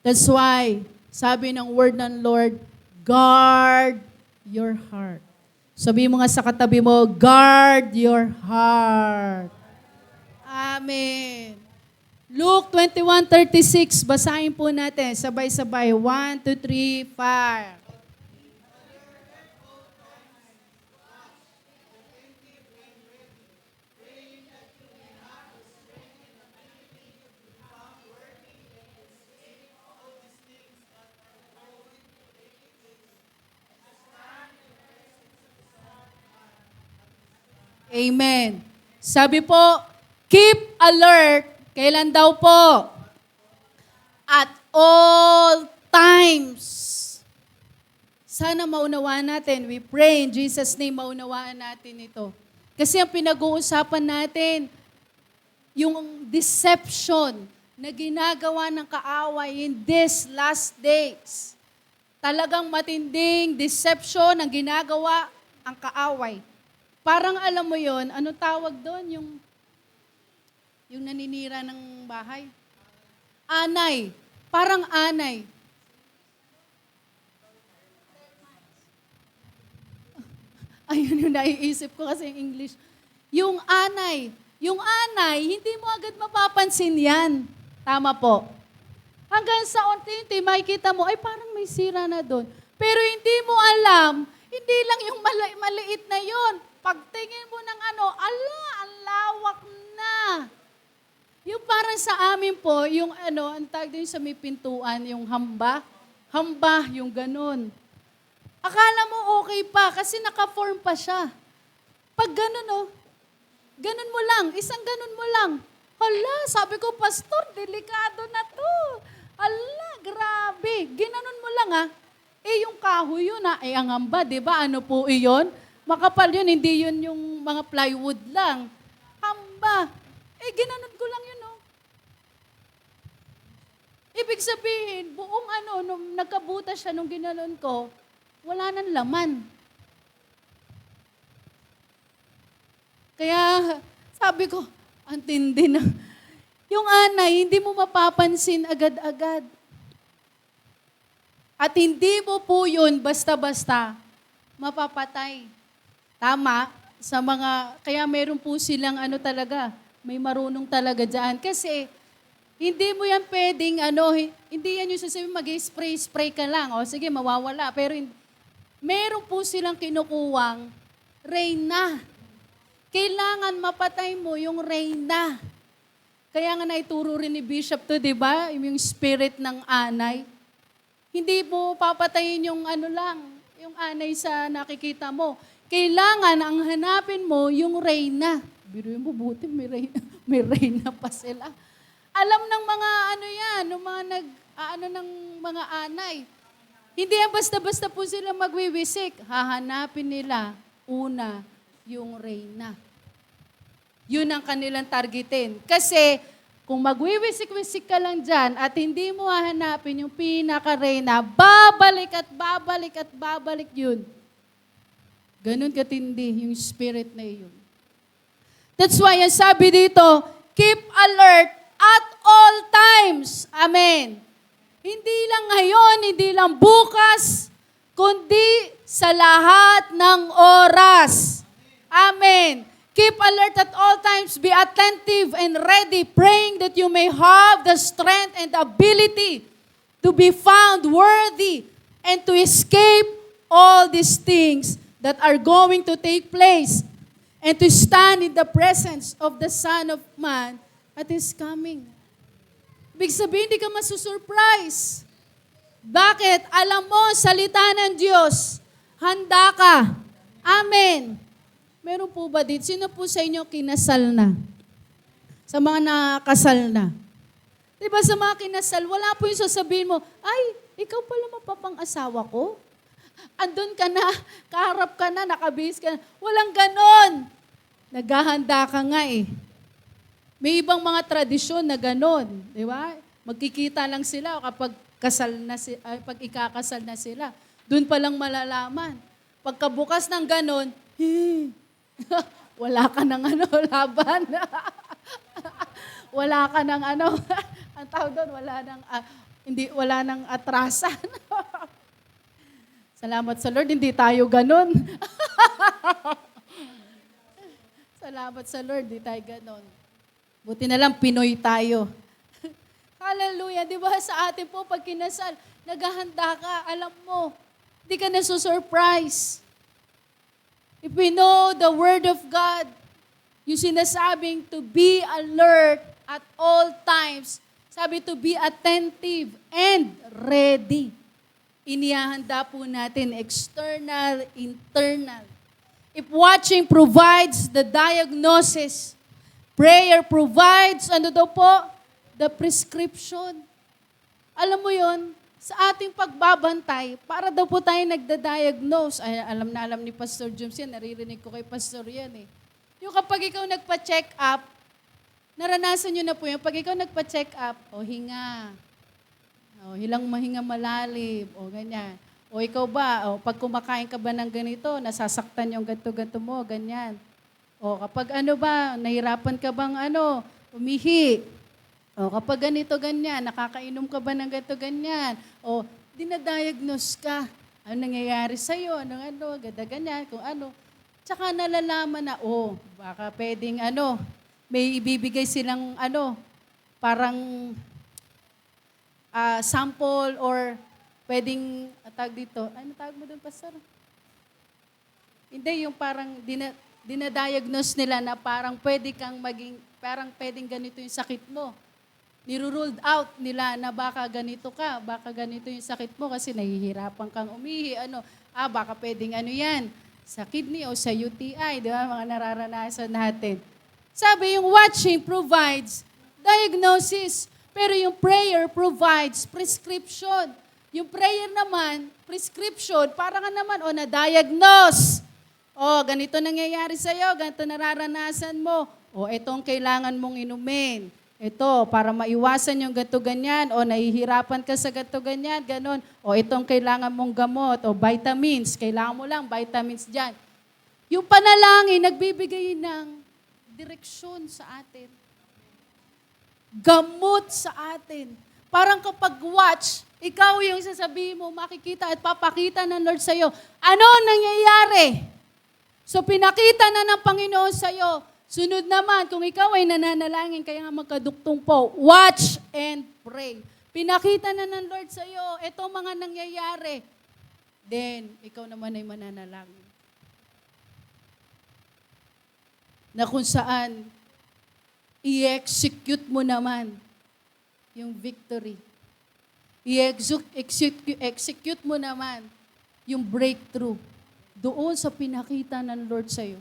That's why, sabi ng word ng Lord, guard your heart. Sabi mo nga sa katabi mo, guard your heart. Amen. Luke 21:36, basahin po natin, sabay-sabay. 1, 2, 3, 5. Amen. Sabi po, keep alert. Kailan daw po? At all times. Sana maunawaan natin. We pray in Jesus' name, maunawaan natin ito. Kasi ang pinag-uusapan natin, yung deception na ginagawa ng kaaway in these last days. Talagang matinding deception ang ginagawa ang kaaway. Parang alam mo yon, ano tawag doon? Yung naninira ng bahay? Anay. Parang anay. Ayun yung naiisip ko kasi yung English. Yung anay. Yung anay, hindi mo agad mapapansin yan. Tama po. Hanggang sa unti-unti, makikita mo, ay parang may sira na doon. Pero hindi mo alam, hindi lang yung maliit na yon. Pagtingin mo ng ang lawak na. Yung parang sa amin po, yung ang tawag din sa may pintuan, yung hamba. Hamba, yung ganun. Akala mo okay pa kasi naka-form pa siya. Pag ganun, ganun mo lang, isang ganun mo lang. Hala, sabi ko, Pastor, delikado na to. Hala, grabe. Ginanon mo lang yung kahoy yun ang hamba, di ba? Ano po iyon? Makapal yun, hindi yun yung mga plywood lang. Hamba. Ginanon ko lang yun, Ibig sabihin, buong nung nagkabutas siya nung ginanon ko, wala nang laman. Kaya, sabi ko, ang tindi na. Yung anay, hindi mo mapapansin agad-agad. At hindi mo po yun basta-basta mapapatay. Tama, kaya meron po silang talaga, may marunong talaga dyan. Kasi, hindi mo yan pwedeng, hindi yan yung sasabihin, mag-spray ka lang. O sige, mawawala. Pero meron po silang kinukuwang reyna. Kailangan mapatay mo yung reyna. Kaya nga naituro rin ni Bishop to, di ba? Yung spirit ng anay. Hindi mo papatayin yung ano lang, yung anay sa nakikita mo. Kailangan ang hanapin mo yung reyna. Biruin mo, buti may reyna, may reyna pa sila. Alam ng mga ano yan, ng mga ng mga anay. Hindi yan basta-basta po sila magwiwisik. Hahanapin nila una yung reyna. Yun ang kanilang targetin. Kasi kung magwiwisik-wisik ka lang dyan at hindi mo hahanapin yung pinaka-reyna, babalik at babalik at babalik yun. Ganun katindi yung spirit na yun. That's why ang sabi dito, keep alert at all times. Amen. Hindi lang ngayon, hindi lang bukas, kundi sa lahat ng oras. Amen. Keep alert at all times, be attentive and ready, praying that you may have the strength and ability to be found worthy and to escape all these things that are going to take place and to stand in the presence of the Son of Man at His coming. Ibig sabihin, hindi ka masusurprise. Bakit? Alam mo, salita ng Diyos, handa ka. Amen. Meron po ba dito? Sino po sa inyo kinasal na? Sa mga nakasal na. Diba sa mga kinasal, wala po yung sasabihin mo, ay, ikaw pala mapapang-asawa ko? Andun ka na, kaharap ka na, nakabihis ka na. Walang ganon. Naghahanda ka nga eh. May ibang mga tradisyon na ganon. Di ba? Magkikita lang sila kapag pag ikakasal na sila. Doon pa lang malalaman. Pagkabukas ng ganon, wala ka ng laban. Wala ka ng ang tawag doon, wala nang atrasan. Salamat sa Lord, hindi tayo ganon. Salamat sa Lord, hindi tayo ganon. Buti na lang, Pinoy tayo. Hallelujah. Di ba sa atin po, pag kinasal, naghahanda ka, alam mo, hindi ka nasusurprise. If we know the Word of God, yung sinasabing to be alert at all times, sabi to be attentive and ready. Inihahanda po natin external, internal. If watching provides the diagnosis, prayer provides, the prescription. Alam mo yon, sa ating pagbabantay, para daw po tayo nagda-diagnose. Ay, alam ni Pastor James yan, naririnig ko kay Pastor yan eh. Yung kapag ikaw nagpa-check up, naranasan nyo na po yan, pag ikaw nagpa-check up, hinga. Mahinga malalim, ganyan. O ikaw ba, pag kumakain ka ba ng ganito, nasasaktan yung ganto-ganto mo, ganyan. O kapag nahirapan ka bang umihi. O kapag ganito, ganyan, nakakainom ka ba ng ganito, ganyan. O dinadiagnose ka. Ano nangyayari sa'yo, ganyan, kung ano. Tsaka nalalaman na, baka pwedeng may ibibigay silang parang sample or pwedeng, tawag dito, ano tawag mo doon, Pastor? Hindi, yung parang dinadiagnose nila na parang parang pwedeng ganito yung sakit mo. Niruled out nila na baka ganito yung sakit mo kasi nahihirapan kang umihi, baka pwedeng yan, sa kidney o sa UTI, di ba, mga nararanasan natin. Sabi, yung watching provides diagnosis, pero yung prayer provides prescription. Yung prayer naman, prescription, para ka naman, na-diagnose. Ganito nangyayari sa'yo, ganito nararanasan mo. Itong kailangan mong inumin. Ito, para maiwasan yung ganito-ganyan, nahihirapan ka sa ganito-ganyan, ganon. Itong kailangan mong gamot, vitamins, kailangan mo lang vitamins dyan. Yung panalangin, nagbibigay ng direksyon sa atin. Gamot sa atin. Parang kapag watch, ikaw yung sasabihin mo, makikita at papakita ng Lord sa'yo, ano nangyayari? So pinakita na ng Panginoon sa'yo. Sunod naman, kung ikaw ay nananalangin, kaya nga magkaduktong po, watch and pray. Pinakita na ng Lord sa'yo, ito mga nangyayari. Then, ikaw naman ay mananalangin. na kung saan i-execute mo naman yung victory. I-execute mo naman yung breakthrough doon sa pinakita ng Lord sa'yo.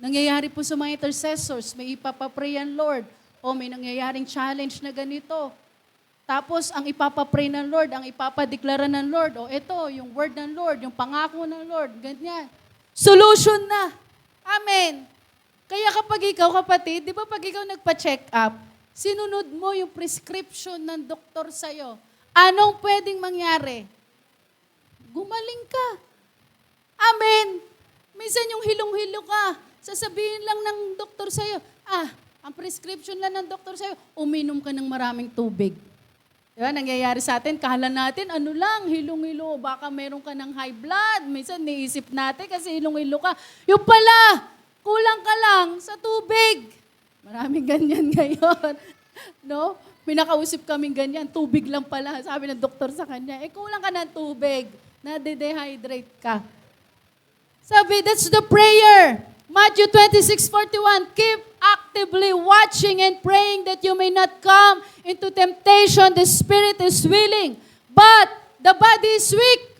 Nangyayari po sa mga intercessors, may ipapapray ang Lord, o may nangyayaring challenge na ganito. Tapos, ang ipapapray ng Lord, ang ipapadeklara ng Lord, o ito, yung word ng Lord, yung pangako ng Lord, ganyan. Solution na. Amen. Kaya kapag ikaw, kapatid, di ba pag ikaw nagpa-check up, sinunod mo yung prescription ng doktor sa'yo, anong pwedeng mangyari? Gumaling ka. Amen. Minsan yung hilong-hilo ka, sasabihin lang ng doktor sa'yo, ang prescription lang ng doktor sa'yo, uminom ka ng maraming tubig. Diba, nangyayari sa atin, kala natin, ano lang, hilong-hilo, baka meron ka ng high blood. Minsan, niisip natin kasi hilong-hilo ka. Yung pala, kulang ka lang sa tubig. Maraming ganyan ngayon. No? May nakausip kaming ganyan, tubig lang pala. Sabi ng doktor sa kanya, kulang ka ng tubig. Na-dehydrate ka. Sabi, that's the prayer. Matthew 26:41, keep actively watching and praying that you may not come into temptation. The spirit is willing, but the body is weak.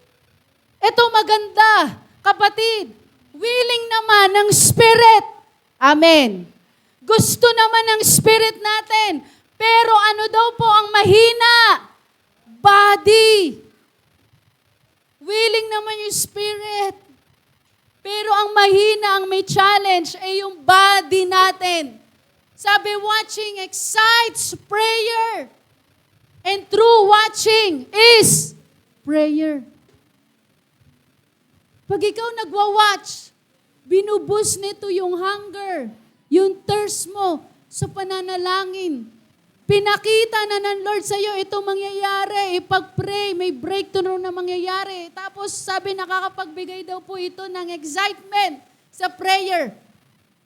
Ito maganda, kapatid. Willing naman ng spirit. Amen. Gusto naman ng spirit natin. Pero ano daw po ang mahina? Body. Willing naman yung spirit. Pero ang mahina, ang may challenge, ay yung body natin. Sabi, watching excites prayer. And true watching is prayer. Pag ikaw nagwa-watch, binubus nito yung hunger, yung thirst mo sa pananalangin. Pinakita na ng Lord sa'yo, ito mangyayari, ipag-pray, may breakthrough na mangyayari. Tapos sabi, nakakapagbigay daw po ito ng excitement sa prayer.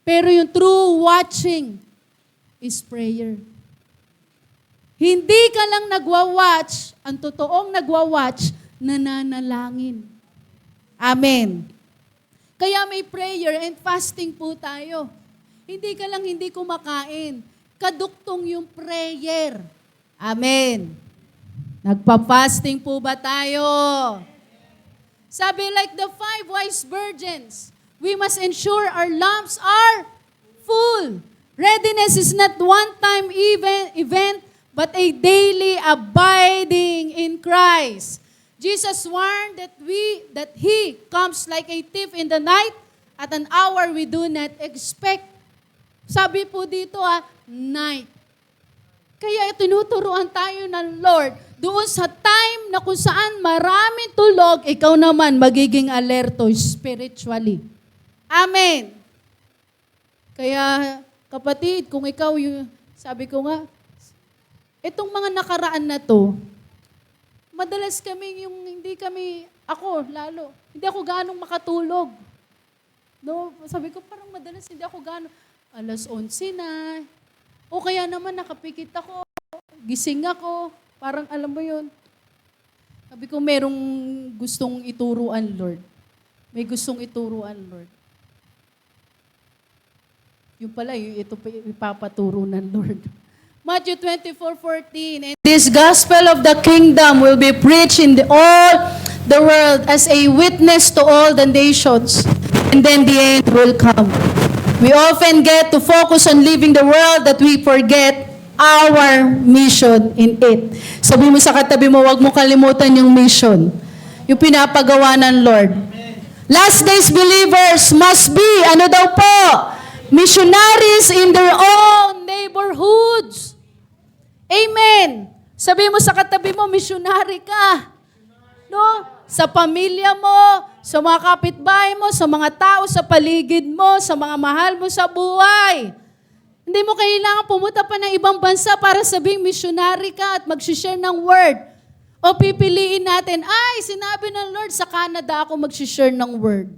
Pero yung true watching is prayer. Hindi ka lang nagwa-watch, ang totoong nagwa-watch, nananalangin. Amen. Kaya may prayer and fasting po tayo. Hindi ka lang hindi kumakain. Kaduktong yung prayer. Amen. Nagpa-fasting po ba tayo? Sabi, like the 5 wise virgins, we must ensure our lamps are full. Readiness is not one-time event, but a daily abiding in Christ. Jesus warned that He comes like a thief in the night at an hour we do not expect. Sabi po dito, night. Kaya tinuturuan tayo ng Lord doon sa time na kung saan maraming tulog, ikaw naman magiging alerto spiritually. Amen. Kaya, kapatid, kung ikaw yung, sabi ko nga, itong mga nakaraan na to, madalas kami yung hindi kami, ako lalo, hindi ako ganong makatulog. No, sabi ko parang madalas hindi ako ganong, 11:00 na, o kaya naman nakapikit ako, gising ako, parang alam mo yun. Sabi ko merong gustong ituruan Lord. May gustong ituruan Lord. Yung pala, ito ipapaturo ng Lord. Matthew 24:14, and this gospel of the kingdom will be preached in all the world as a witness to all the nations, and then the end will come. We often get to focus on leaving the world that we forget our mission in it. Sabi mo sa katabi mo, huwag mo kalimutan yung mission. Yung pinapagawa ng Lord. Last days believers must be, ano daw po? Missionaries in their own neighborhoods. Amen. Sabi mo sa katabi mo, missionary ka. No? Sa pamilya mo, sa mga kapitbahay mo, sa mga tao sa paligid mo, sa mga mahal mo sa buhay. Hindi mo kailangan pumunta pa ng ibang bansa para sabing missionary ka at mag-share ng word. O pipiliin natin, ay, sinabi ng Lord, sa Canada ako mag-share ng word.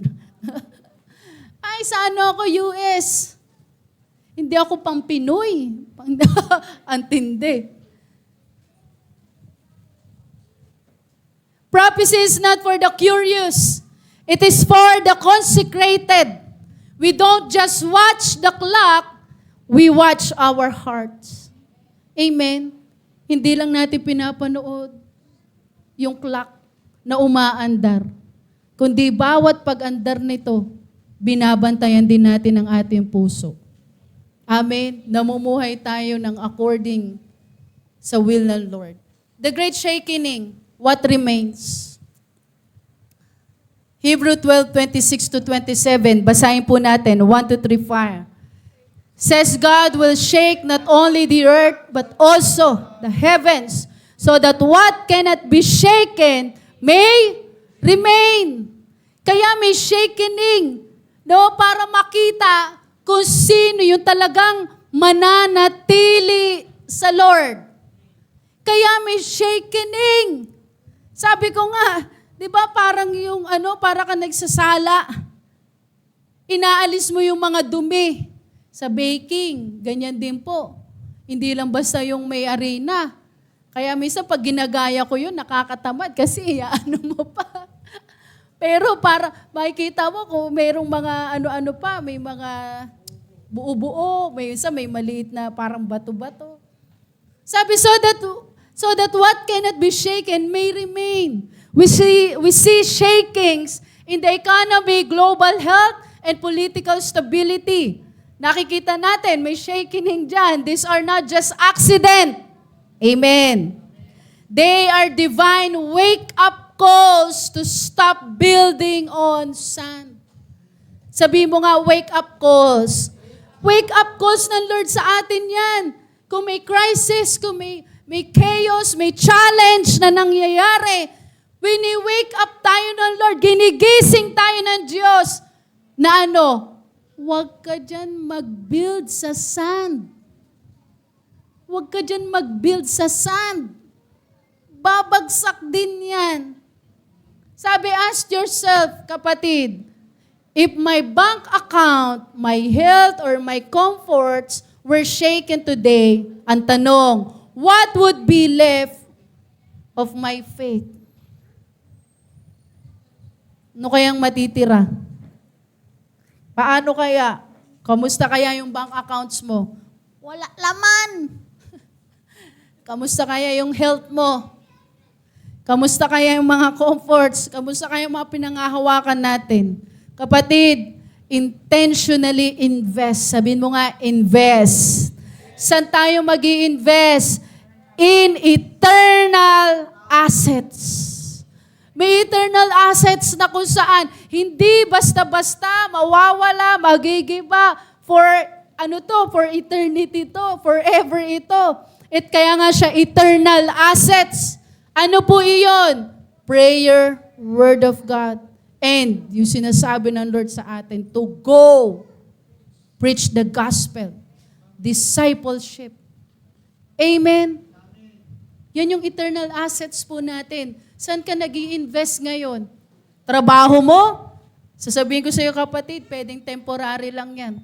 Ay, sa ano ako, US. Hindi ako pang Pinoy. Antindi. Prophecy is not for the curious. It is for the consecrated. We don't just watch the clock, we watch our hearts. Amen? Hindi lang natin pinapanood yung clock na umaandar, kundi bawat pag-andar nito, binabantayan din natin ang ating puso. Amen? Namumuhay tayo ng according sa will ng Lord. The great shakening, what remains? Hebrew 12:26-27, basahin po natin, 1-3, 5. Says God will shake not only the earth, but also the heavens, so that what cannot be shaken may remain. Kaya may shakening, no, para makita kung sino yung talagang mananatili sa Lord. Kaya may shakening. Sabi ko nga, di ba parang yung para ka nagsasala. Inaalis mo yung mga dumi sa baking. Ganyan din po. Hindi lang basta yung may arena. Kaya minsan pag ginagaya ko yun, nakakatamad kasi mo pa. Pero para makikita mo kung mayroong mga ano-ano pa, may mga buo-buo, may maliit na parang bato-bato. Sabi, so that what cannot be shaken may remain. We see shakings in the economy, global health, and political stability. Nakikita natin, may shaking dyan. These are not just accident. Amen. They are divine wake-up calls to stop building on sand. Sabi mo nga, wake-up calls. Wake-up calls ng Lord sa atin yan. Kung may crisis, kung may chaos, may challenge na nangyayari, wini-wake up tayo ng Lord, ginigising tayo ng Diyos na huwag ka dyan mag-build sa sand. Huwag ka dyan mag-build sa sand. Babagsak din yan. Sabi, ask yourself, kapatid, if my bank account, my health, or my comforts were shaken today, ang tanong, what would be left of my faith? Ano kayang matitira? Paano kaya? Kamusta kaya yung bank accounts mo? Wala laman. Kamusta kaya yung health mo? Kamusta kaya yung mga comforts? Kamusta kaya yung mga pinangahawakan natin? Kapatid, intentionally invest. Sabihin mo nga, invest. Saan tayo mag-i-invest? In eternal assets. May eternal assets na kung saan hindi basta-basta mawawala, magigiba for for eternity to, forever ito. At kaya nga siya eternal assets. Ano po iyon? Prayer, Word of God. And yung sinasabi ng Lord sa atin, to go, preach the gospel, discipleship. Amen? Yan yung eternal assets po natin. Saan ka nag-i-invest ngayon? Trabaho mo? Sasabihin ko sa iyo, kapatid, pwedeng temporary lang yan.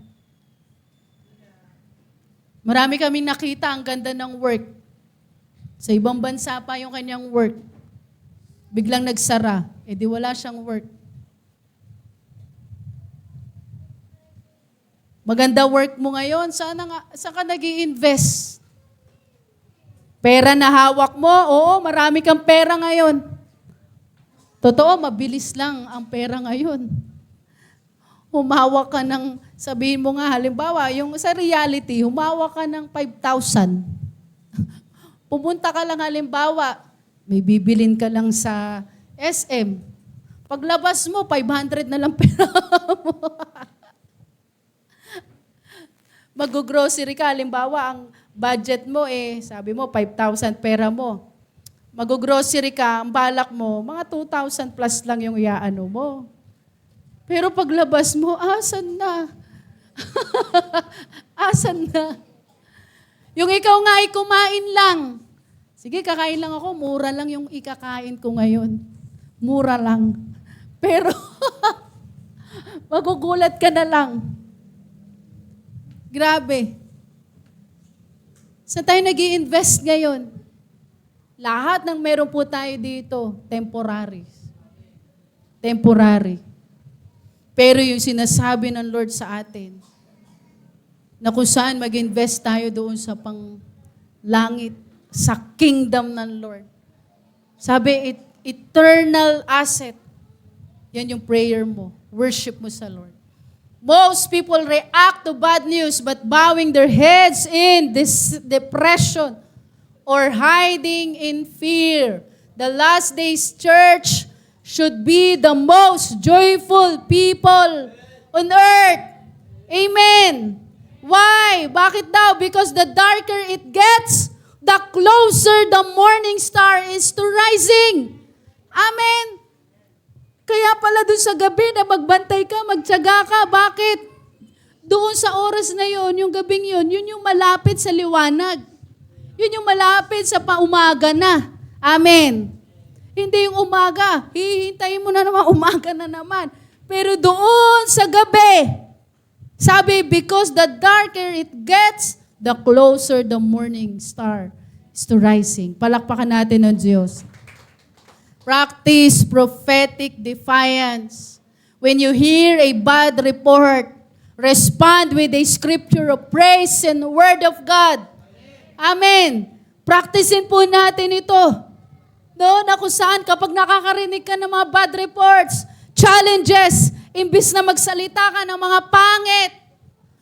Marami kaming nakita, ang ganda ng work. Sa ibang bansa pa yung kanyang work. Biglang nagsara, di wala siyang work. Maganda work mo ngayon, saan ka nag-i-invest? Pera na hawak mo, oo, marami kang pera ngayon. Totoo, mabilis lang ang pera ngayon. Humawak ka ng, sabihin mo nga, halimbawa, yung sa reality, humawak ka ng 5,000. Pumunta ka lang halimbawa, may bibilin ka lang sa SM. Paglabas mo, 500 na lang pera mo. Mag-grocery ka, halimbawa, ang budget mo sabi mo, 5,000 pera mo. Mag-grocery ka, ang balak mo, mga 2,000 plus lang yung iaano mo. Pero paglabas mo, asan na? Asan na? Yung ikaw nga ay kumain lang. Sige, kakain lang ako, mura lang yung ikakain ko ngayon. Mura lang. Pero, magugulat ka na lang. Grabe. Saan tayo nag-i-invest ngayon? Lahat ng meron po tayo dito, temporary. Temporary. Pero yung sinasabi ng Lord sa atin, na kung saan mag-invest tayo doon sa pang-langit, sa kingdom ng Lord. Sabi, eternal asset. Yan yung prayer mo. Worship mo sa Lord. Most people react to bad news but bowing their heads in this depression or hiding in fear. The last days church should be the most joyful people on earth. Amen. Why? Bakit daw? Because the darker it gets, the closer the morning star is to rising. Amen. Kaya pala doon sa gabi na magbantay ka, magtiyaga ka. Bakit? Doon sa oras na yon, yung gabing yon, yun yung malapit sa liwanag. Yun yung malapit sa paumaga na. Amen. Hindi yung umaga. Hihintayin mo na naman, umaga na naman. Pero doon sa gabi, sabi, because the darker it gets, the closer the morning star is to rising. Palakpakan natin ng Diyos. Practice prophetic defiance. When you hear a bad report, respond with a scripture of praise and word of God. Amen. Practicein po natin ito. No, na kung saan kapag nakakarinig ka ng mga bad reports, challenges, imbis na magsalita ka ng mga pangit.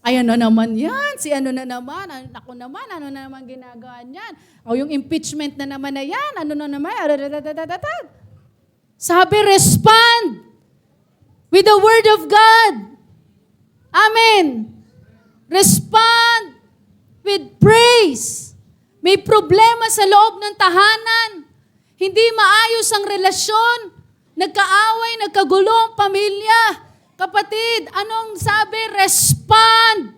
Ay, ano naman yan? Si ano na naman? Ako naman, ano na naman ginagawa niyan? O yung impeachment na naman na yan, ano na naman? Sabi, respond with the word of God. Amen. Respond with praise. May problema sa loob ng tahanan. Hindi maayos ang relasyon. Nagkaaway, nagkagulo ang pamilya. Kapatid, anong sabi? Respond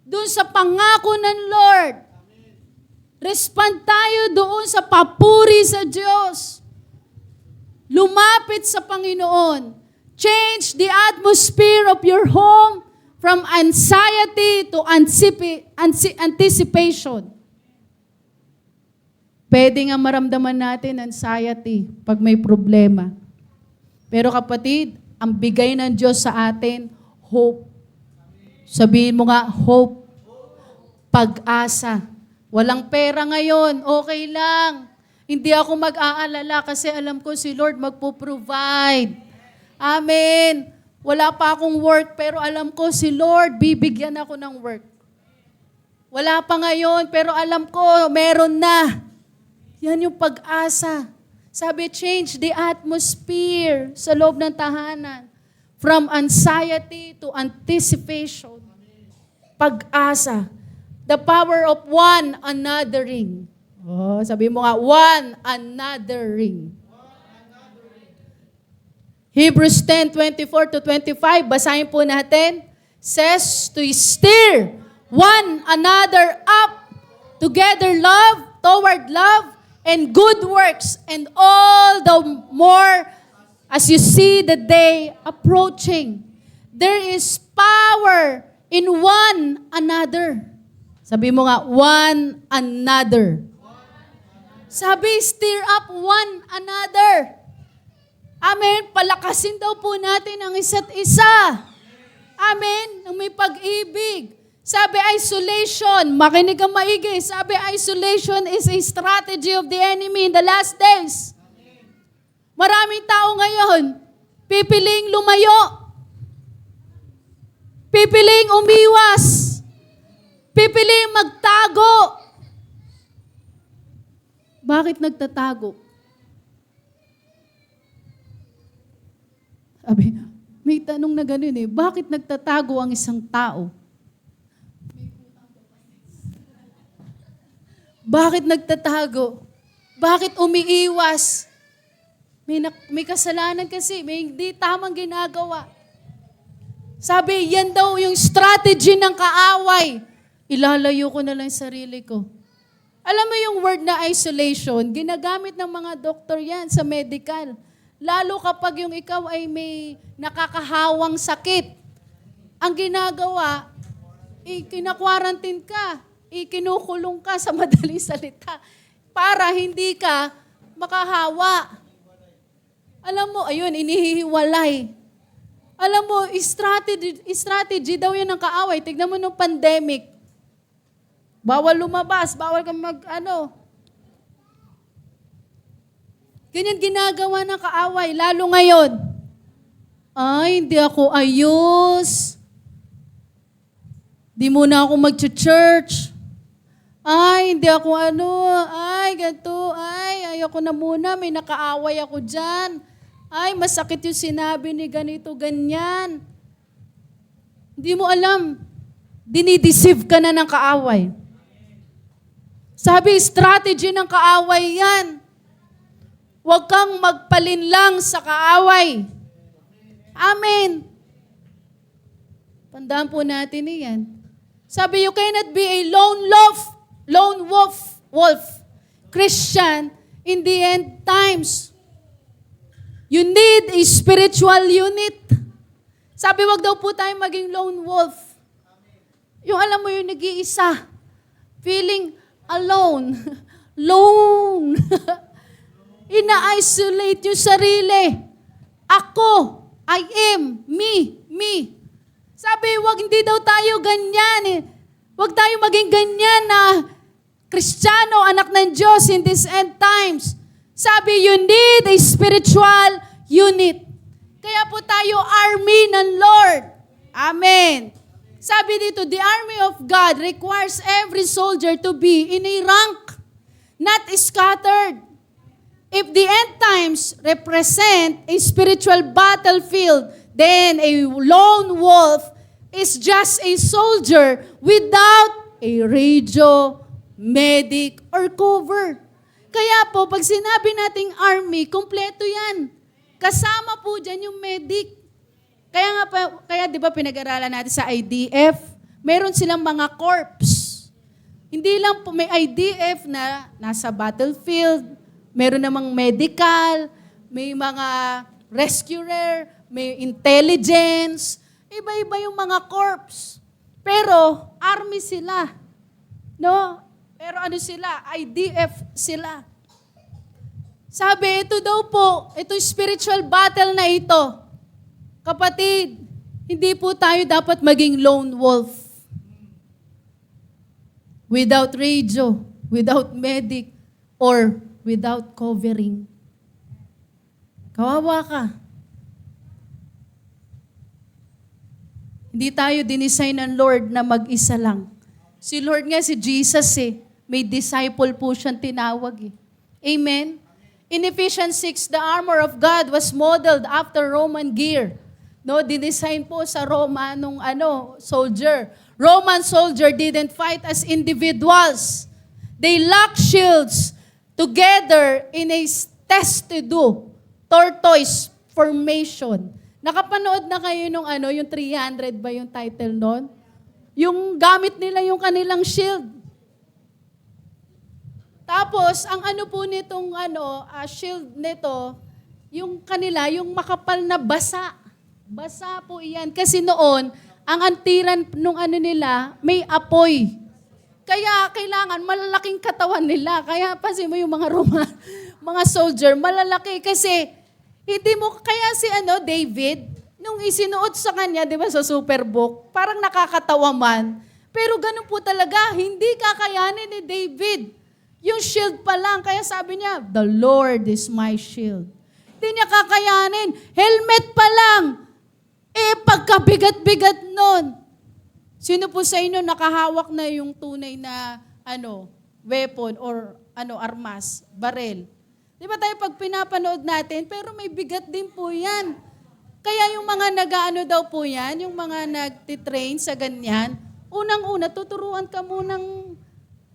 doon sa pangako ng Lord. Respond tayo doon sa papuri sa Diyos. Lumapit sa Panginoon. Change the atmosphere of your home from anxiety to anticipation. Pwede nga maramdaman natin anxiety pag may problema. Pero kapatid, ang bigay ng Diyos sa atin, hope. Sabihin mo nga, hope. Pag-asa. Walang pera ngayon, okay lang. Hindi ako mag-aalala kasi alam ko si Lord magpo-provide. Amen. Wala pa akong work pero alam ko si Lord bibigyan ako ng work. Wala pa ngayon pero alam ko meron na. Yan yung pag-asa. Sabi, change the atmosphere sa loob ng tahanan. From anxiety to anticipation. Pag-asa. The power of one anothering. Oh, sabi mo nga, one anothering. Hebrews 10:24 to 25, basahin po natin. Says to stir one another up together toward love and good works, and all the more as you see the day approaching. There is power in one another. Sabi mo nga, one another. Sabi, stir up one another. Amen. Palakasin daw po natin ang isa't isa. Amen. Nang may pag-ibig. Sabi, isolation. Makinig ang maigi. Sabi, isolation is a strategy of the enemy in the last days. Maraming tao ngayon, pipiling lumayo. Pipiling umiwas. Pipiling magtago. Bakit nagtatago? Sabi, may tanong na ganun bakit nagtatago ang isang tao? Bakit nagtatago? Bakit umiiwas? May kasalanan kasi, may hindi tamang ginagawa. Sabi, yan daw yung strategy ng kaaway. Ilalayo ko na lang yung sarili ko. Alam mo yung word na isolation, ginagamit ng mga doktor yan sa medical. Lalo kapag yung ikaw ay may nakakahawang sakit. Ang ginagawa, kinakwarantin ka, kinukulong ka sa madaling salita para hindi ka makahawa. Alam mo, ayun, inihihiwalay. Alam mo, strategy daw yan ng kaaway. Tignan mo nung pandemic. Bawal lumabas, bawal kang Ganyan ginagawa ng kaaway, lalo ngayon. Ay, hindi ako ayos. Di muna ako mag-church. Ay, hindi ako ay, ganito, ay, ayoko na muna, may nakaaway ako dyan. Ay, masakit yung sinabi ni ganito, ganyan. Hindi mo alam, dinideceive ka na ng kaaway. Sabi, strategy ng kaaway yan. Huwag kang magpalinlang sa kaaway. Amen. Tandaan po natin yan. Sabi, you cannot be a lone wolf Christian in the end times. You need a spiritual unit. Sabi, wag daw po tayo maging lone wolf. Yung alam mo yung nag-iisa. Feeling alone. Lone. Ina-isolate yung sarili. Ako, I am, me. Sabi, hindi daw tayo ganyan. Wag tayo maging ganyan na Kristiyano, anak ng Diyos in these end times. Sabi, you need a spiritual unit. Kaya po tayo army ng Lord. Amen. Sabi dito, the army of God requires every soldier to be in a rank, not scattered. If the end times represent a spiritual battlefield, then a lone wolf is just a soldier without a radio, medic, or cover. Kaya po, pag sinabi nating army, kompleto yan. Kasama po dyan yung medic. Kaya di ba pinag-aralan natin sa IDF, meron silang mga corps. Hindi lang po may IDF na nasa battlefield, meron namang medical, may mga rescuer, may intelligence, iba-iba yung mga corps. Pero army sila. No? Pero sila? IDF sila. Sabi, ito daw po, ito spiritual battle na ito. Kapatid, hindi po tayo dapat maging lone wolf. Without radio, without medic, or without covering. Kawawa ka. Hindi tayo dinisign ng Lord na mag-isa lang. Si Lord nga, si Jesus may disciple po siyang tinawag Amen? In Ephesians 6, the armor of God was modeled after Roman gear. No, dinisign po sa Roman soldier. Roman soldier didn't fight as individuals. They locked shields together in a test-to-do, tortoise formation. Nakapanood na kayo nung yung 300 ba yung title nun? Yung gamit nila yung kanilang shield. Tapos, ang po nitong shield nito, yung kanila, yung makapal na basa. Basa po iyan. Kasi noon, ang antiran nung nila, may apoy. Kaya kailangan malalaking katawan nila. Kaya pansin mo yung mga mga soldier, malalaki kasi kaya si David, nung isinuot sa kanya, di ba sa Superbook, parang nakakatawa man. Pero ganun po talaga, hindi kakayanin ni David. Yung shield pa lang, kaya sabi niya, the Lord is my shield. Hindi niya kakayanin. Helmet pa lang. Pagkabigat-bigat nun. Sino po sa inyo nakahawak na yung tunay na weapon or armas, barel? Di ba tayo pag pinapanood natin, pero may bigat din po yan. Kaya yung mga daw po yan, yung mga nagtitrain sa ganyan, unang-una, tuturuan ka munang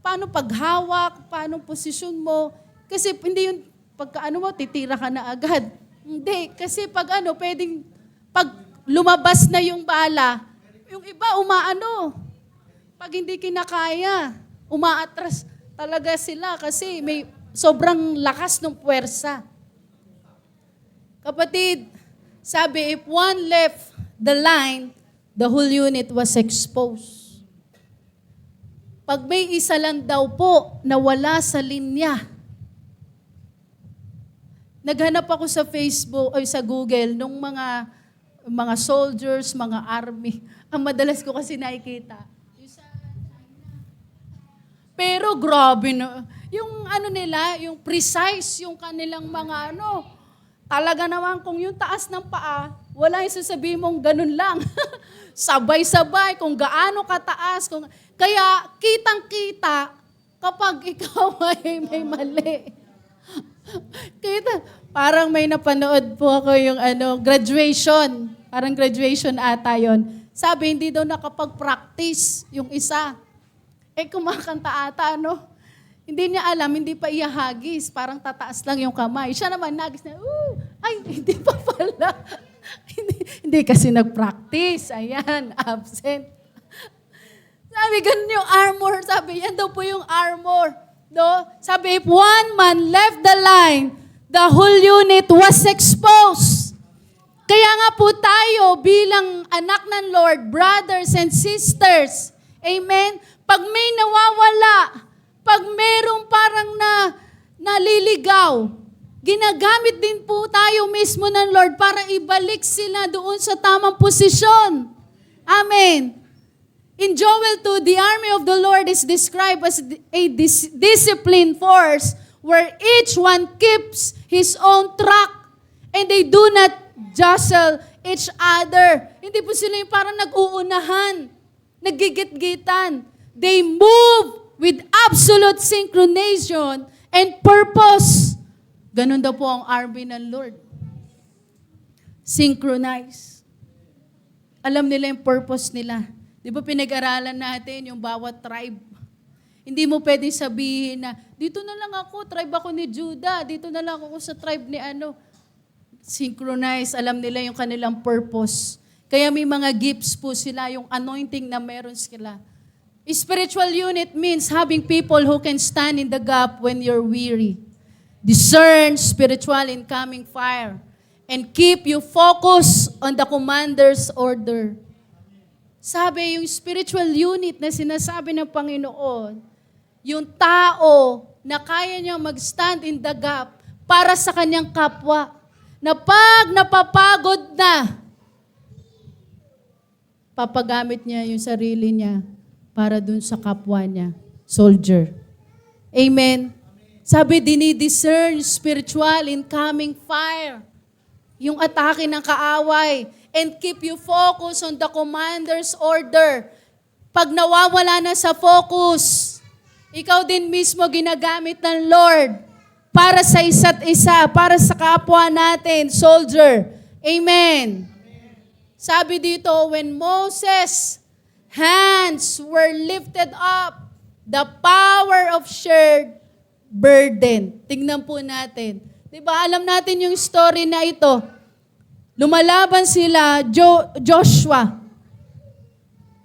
paano paghawak, paano posisyon mo. Kasi hindi yung pagka mo, titira ka na agad. Hindi, kasi pag pwedeng, pag lumabas na yung bala, yung iba pag hindi kinakaya, umaatras talaga sila kasi may sobrang lakas ng puwersa. Kapatid, sabi, if one left the line, the whole unit was exposed. Pag may isa lang daw po na wala sa linya, naghanap ako sa Facebook o sa Google nung mga mga soldiers, mga army. Ang madalas ko kasi nakikita. Pero grabe na, yung ano nila, yung precise, yung kanilang mga ano, talaga naman kung yung taas ng paa, wala yung sasabihin mong ganun lang. Sabay-sabay, kung gaano kataas. Kaya kitang-kita kapag ikaw ay may mali. Kita, parang may napanood po ako yung graduation. Parang graduation ata yun. Sabi, hindi daw nakapag-practice yung isa. Kumakanta ata, hindi niya alam, hindi pa ihahagis. Parang tataas lang yung kamay. Siya naman, nagis na, ay, hindi pa pala. hindi kasi nag-practice. Ayan, absent. Sabi, ganun yung armor. Sabi, yan daw po yung armor. Sabi, if one man left the line, the whole unit was exposed. Kaya nga po tayo bilang anak ng Lord, brothers and sisters, amen? Pag may nawawala, pag merong parang naliligaw, ginagamit din po tayo mismo ng Lord para ibalik sila doon sa tamang posisyon. Amen. In Joel 2, the army of the Lord is described as a disciplined force where each one keeps his own track and they do not jostle each other. Hindi po sila yung parang nag-uunahan, nagigit-gitan. They move with absolute synchronization and purpose. Ganun daw po ang army ng Lord. Synchronize. Alam nila yung purpose nila. Di ba pinag-aralan natin yung bawat tribe? Hindi mo pwedeng sabihin na, dito na lang ako, tribe ako ni Judah, dito na lang ako sa tribe ni Synchronize. Alam nila yung kanilang purpose. Kaya may mga gifts po sila, yung anointing na meron sila. Spiritual unit means having people who can stand in the gap when you're weary. Discern spiritual incoming fire and keep you focused on the commander's order. Sabi, yung spiritual unit na sinasabi ng Panginoon, yung tao na kaya niyang mag-stand in the gap para sa kanyang kapwa, na pag napapagod na, papagamit niya yung sarili niya para dun sa kapwa niya, soldier. Amen. Sabi, dinidiscern spiritual incoming fire. Yung atake ng kaaway. And keep you focused on the commander's order. Pag nawawala na sa focus, ikaw din mismo ginagamit ng Lord para sa isa't isa, para sa kapwa natin, soldier. Amen. Sabi dito, when Moses' hands were lifted up, the power of shared burden. Tingnan po natin. Diba, alam natin yung story na ito. Lumalaban sila, Joshua.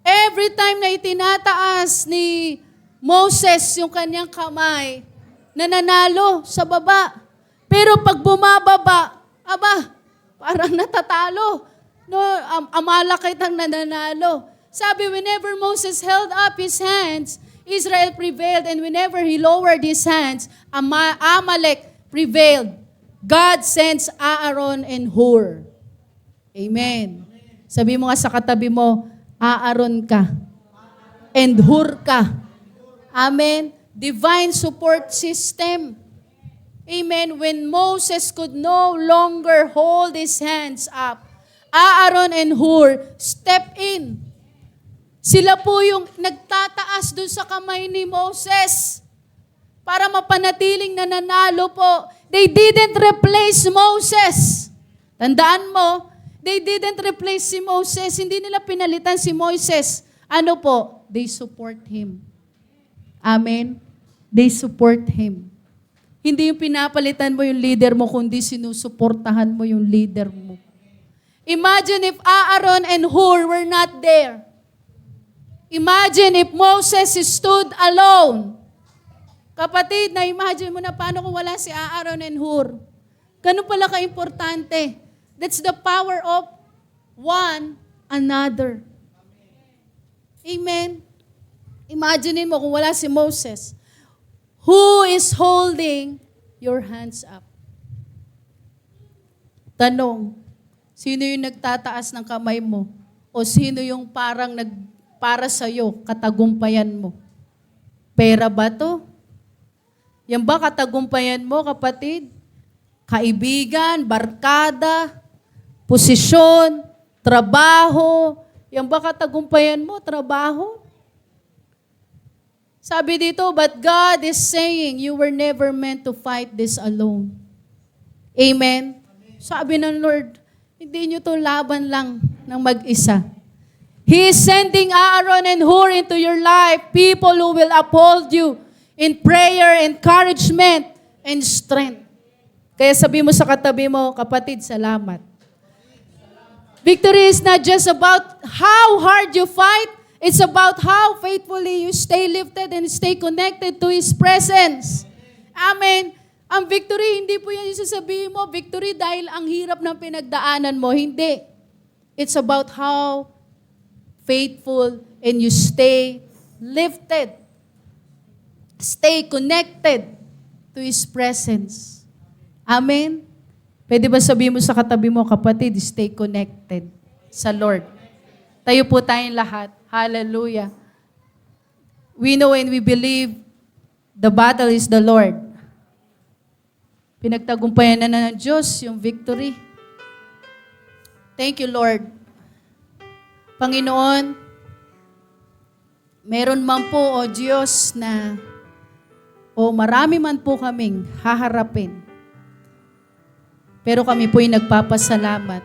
Every time na itinataas ni Moses yung kanyang kamay, nananalo sa baba. Pero pag bumababa, parang natatalo. Amalakit ang nananalo. Sabi, whenever Moses held up his hands, Israel prevailed, and whenever he lowered his hands, Amalek prevailed. God sends Aaron and Hur. Amen. Sabi mo nga sa katabi mo, Aaron ka. And Hur ka. Amen. Divine support system. Amen. When Moses could no longer hold his hands up, Aaron and Hur step in. Sila po yung nagtataas dun sa kamay ni Moses para mapanatiling nananalo po. They didn't replace Moses. Tandaan mo, they didn't replace si Moses. Hindi nila pinalitan si Moses. Ano po? They support him. Amen? They support him. Hindi yung pinapalitan mo yung leader mo, kundi sinusuportahan mo yung leader mo. Imagine if Aaron and Hur were not there. Imagine if Moses stood alone. Kapatid, na-imagine mo na paano kung wala si Aaron and Hur. Ganun pala ka-importante. That's the power of one another. Amen? Imagine mo kung wala si Moses. Who is holding your hands up? Tanong, Sino yung nagtataas ng kamay mo? O sino yung parang para sa'yo, katagumpayan mo? Pera ba to? Yan ba katagumpayan mo, kapatid? Kaibigan, barkada, posisyon, trabaho. Yan ba katagumpayan mo, trabaho? Sabi dito, but God is saying, you were never meant to fight this alone. Amen? Sabi ng Lord, hindi nyo to laban lang ng mag-isa. He is sending Aaron and Hur into your life, people who will uphold you in prayer, encouragement, and strength. Kaya sabi mo sa katabi mo, kapatid, salamat. Victory is not just about how hard you fight, it's about how faithfully you stay lifted and stay connected to His presence. Amen. Ang victory, hindi po yan yung sasabihin mo, victory dahil ang hirap ng pinagdaanan mo. Hindi. It's about how faithful and you stay lifted. Stay connected to His presence. Amen? Pwede ba sabihin mo sa katabi mo, kapatid, stay connected sa Lord. Tayo po tayong lahat. Hallelujah. We know and we believe the battle is the Lord. Pinagtagumpayan na ng Diyos yung victory. Thank you, Lord. Panginoon, meron man po, O Diyos, na marami man po kaming haharapin. Pero kami po'y nagpapasalamat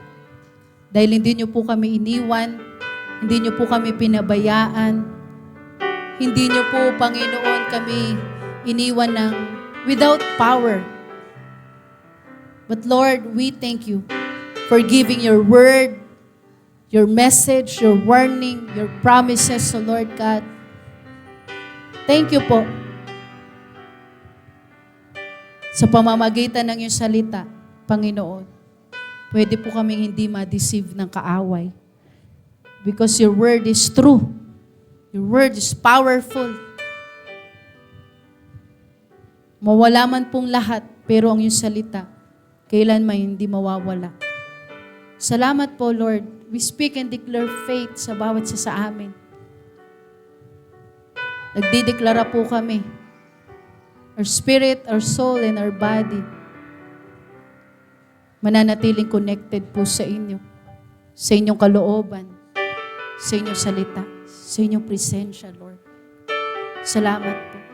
dahil hindi niyo po kami iniwan, hindi niyo po kami pinabayaan, hindi niyo po, Panginoon, kami iniwan ng without power. But Lord, we thank you for giving your word, your message, your warning, your promises, so Lord God. Thank you po sa pamamagitan ng iyong salita, Panginoon. Pwede po kaming hindi ma-deceive ng kaaway. Because your word is true. Your word is powerful. Mawala man pong lahat, pero ang iyong salita, kailanman hindi mawawala. Salamat po, Lord. We speak and declare faith sa bawat isa sa amin. Nagdideklara po kami. Our spirit, our soul, and our body mananatiling connected po sa inyo. Sa inyong kalooban. Sa inyong salita. Sa inyong presensya, Lord. Salamat po.